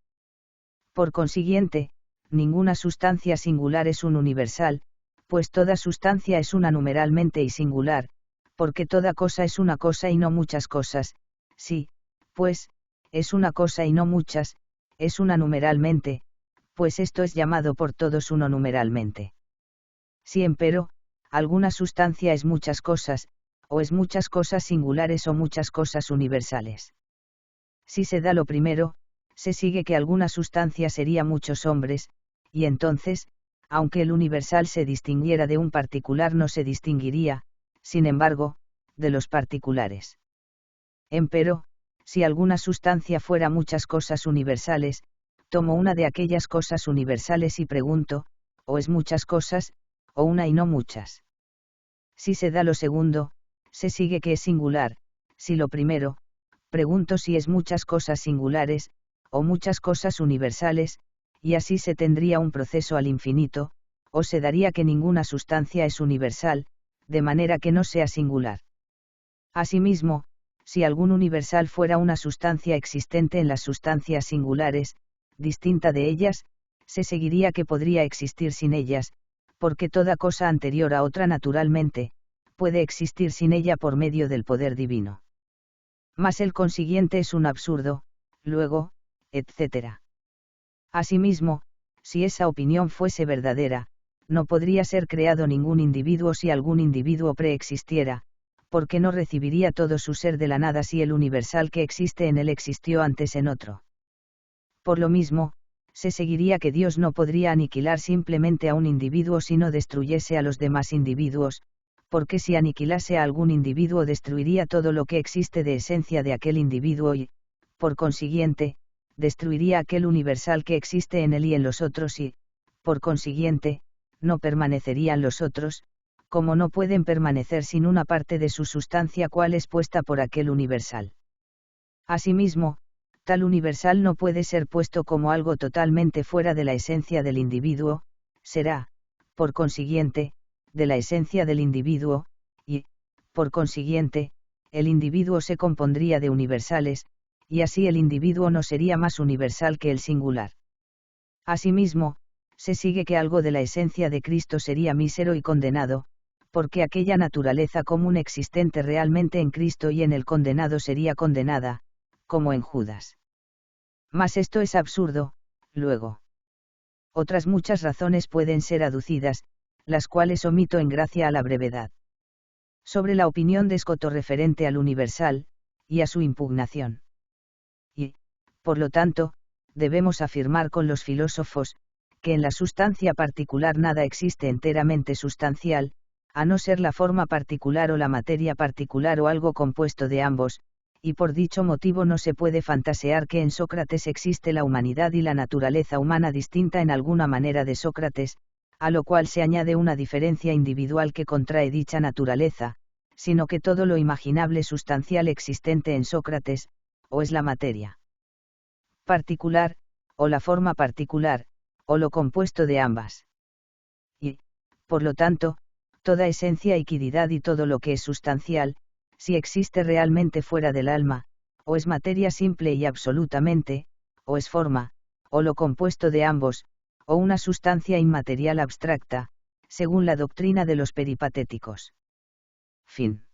Por consiguiente, ninguna sustancia singular es un universal, pues toda sustancia es una numeralmente y singular, porque toda cosa es una cosa y no muchas cosas, sí, pues, es una cosa y no muchas, es una numeralmente, pues esto es llamado por todos uno numeralmente. Si empero, alguna sustancia es muchas cosas, o es muchas cosas singulares o muchas cosas universales. Si se da lo primero, se sigue que alguna sustancia sería muchos hombres, y entonces, aunque el universal se distinguiera de un particular no se distinguiría, sin embargo, de los particulares. Empero, si alguna sustancia fuera muchas cosas universales, tomo una de aquellas cosas universales y pregunto, o es muchas cosas, o una y no muchas. Si se da lo segundo, se sigue que es singular, Si lo primero, pregunto si es muchas cosas singulares, o muchas cosas universales, y así se tendría un proceso al infinito, o se daría que ninguna sustancia es universal, de manera que no sea singular. Asimismo, si algún universal fuera una sustancia existente en las sustancias singulares, distinta de ellas, se seguiría que podría existir sin ellas, porque toda cosa anterior a otra naturalmente, puede existir sin ella por medio del poder divino. Mas el consiguiente es un absurdo, luego, etc. Asimismo, si esa opinión fuese verdadera, no podría ser creado ningún individuo si algún individuo preexistiera, porque no recibiría todo su ser de la nada si el universal que existe en él existió antes en otro. Por lo mismo, se seguiría que Dios no podría aniquilar simplemente a un individuo si no destruyese a los demás individuos, porque si aniquilase a algún individuo destruiría todo lo que existe de esencia de aquel individuo y, por consiguiente, destruiría aquel universal que existe en él y en los otros y, por consiguiente, no permanecerían los otros, como no pueden permanecer sin una parte de su sustancia cual es puesta por aquel universal. Asimismo, tal universal no puede ser puesto como algo totalmente fuera de la esencia del individuo, será, por consiguiente, de la esencia del individuo, y, por consiguiente, el individuo se compondría de universales, y así el individuo no sería más universal que el singular. Asimismo, se sigue que algo de la esencia de Cristo sería mísero y condenado, porque aquella naturaleza común existente realmente en Cristo y en el condenado sería condenada, como en Judas. Mas esto es absurdo, luego. Otras muchas razones pueden ser aducidas, las cuales omito en gracia a la brevedad. Sobre la opinión de Escoto referente al universal, y a su impugnación. Y, por lo tanto, debemos afirmar con los filósofos, que en la sustancia particular nada existe enteramente sustancial, a no ser la forma particular o la materia particular o algo compuesto de ambos, y por dicho motivo no se puede fantasear que en Sócrates existe la humanidad y la naturaleza humana distinta en alguna manera de Sócrates, a lo cual se añade una diferencia individual que contrae dicha naturaleza, sino que todo lo imaginable sustancial existente en Sócrates, o es la materia particular, o la forma particular, o lo compuesto de ambas. Y, por lo tanto, toda esencia y quiddidad y todo lo que es sustancial, si existe realmente fuera del alma, o es materia simple y absolutamente, o es forma, o lo compuesto de ambos, o una sustancia inmaterial abstracta, según la doctrina de los peripatéticos. Fin.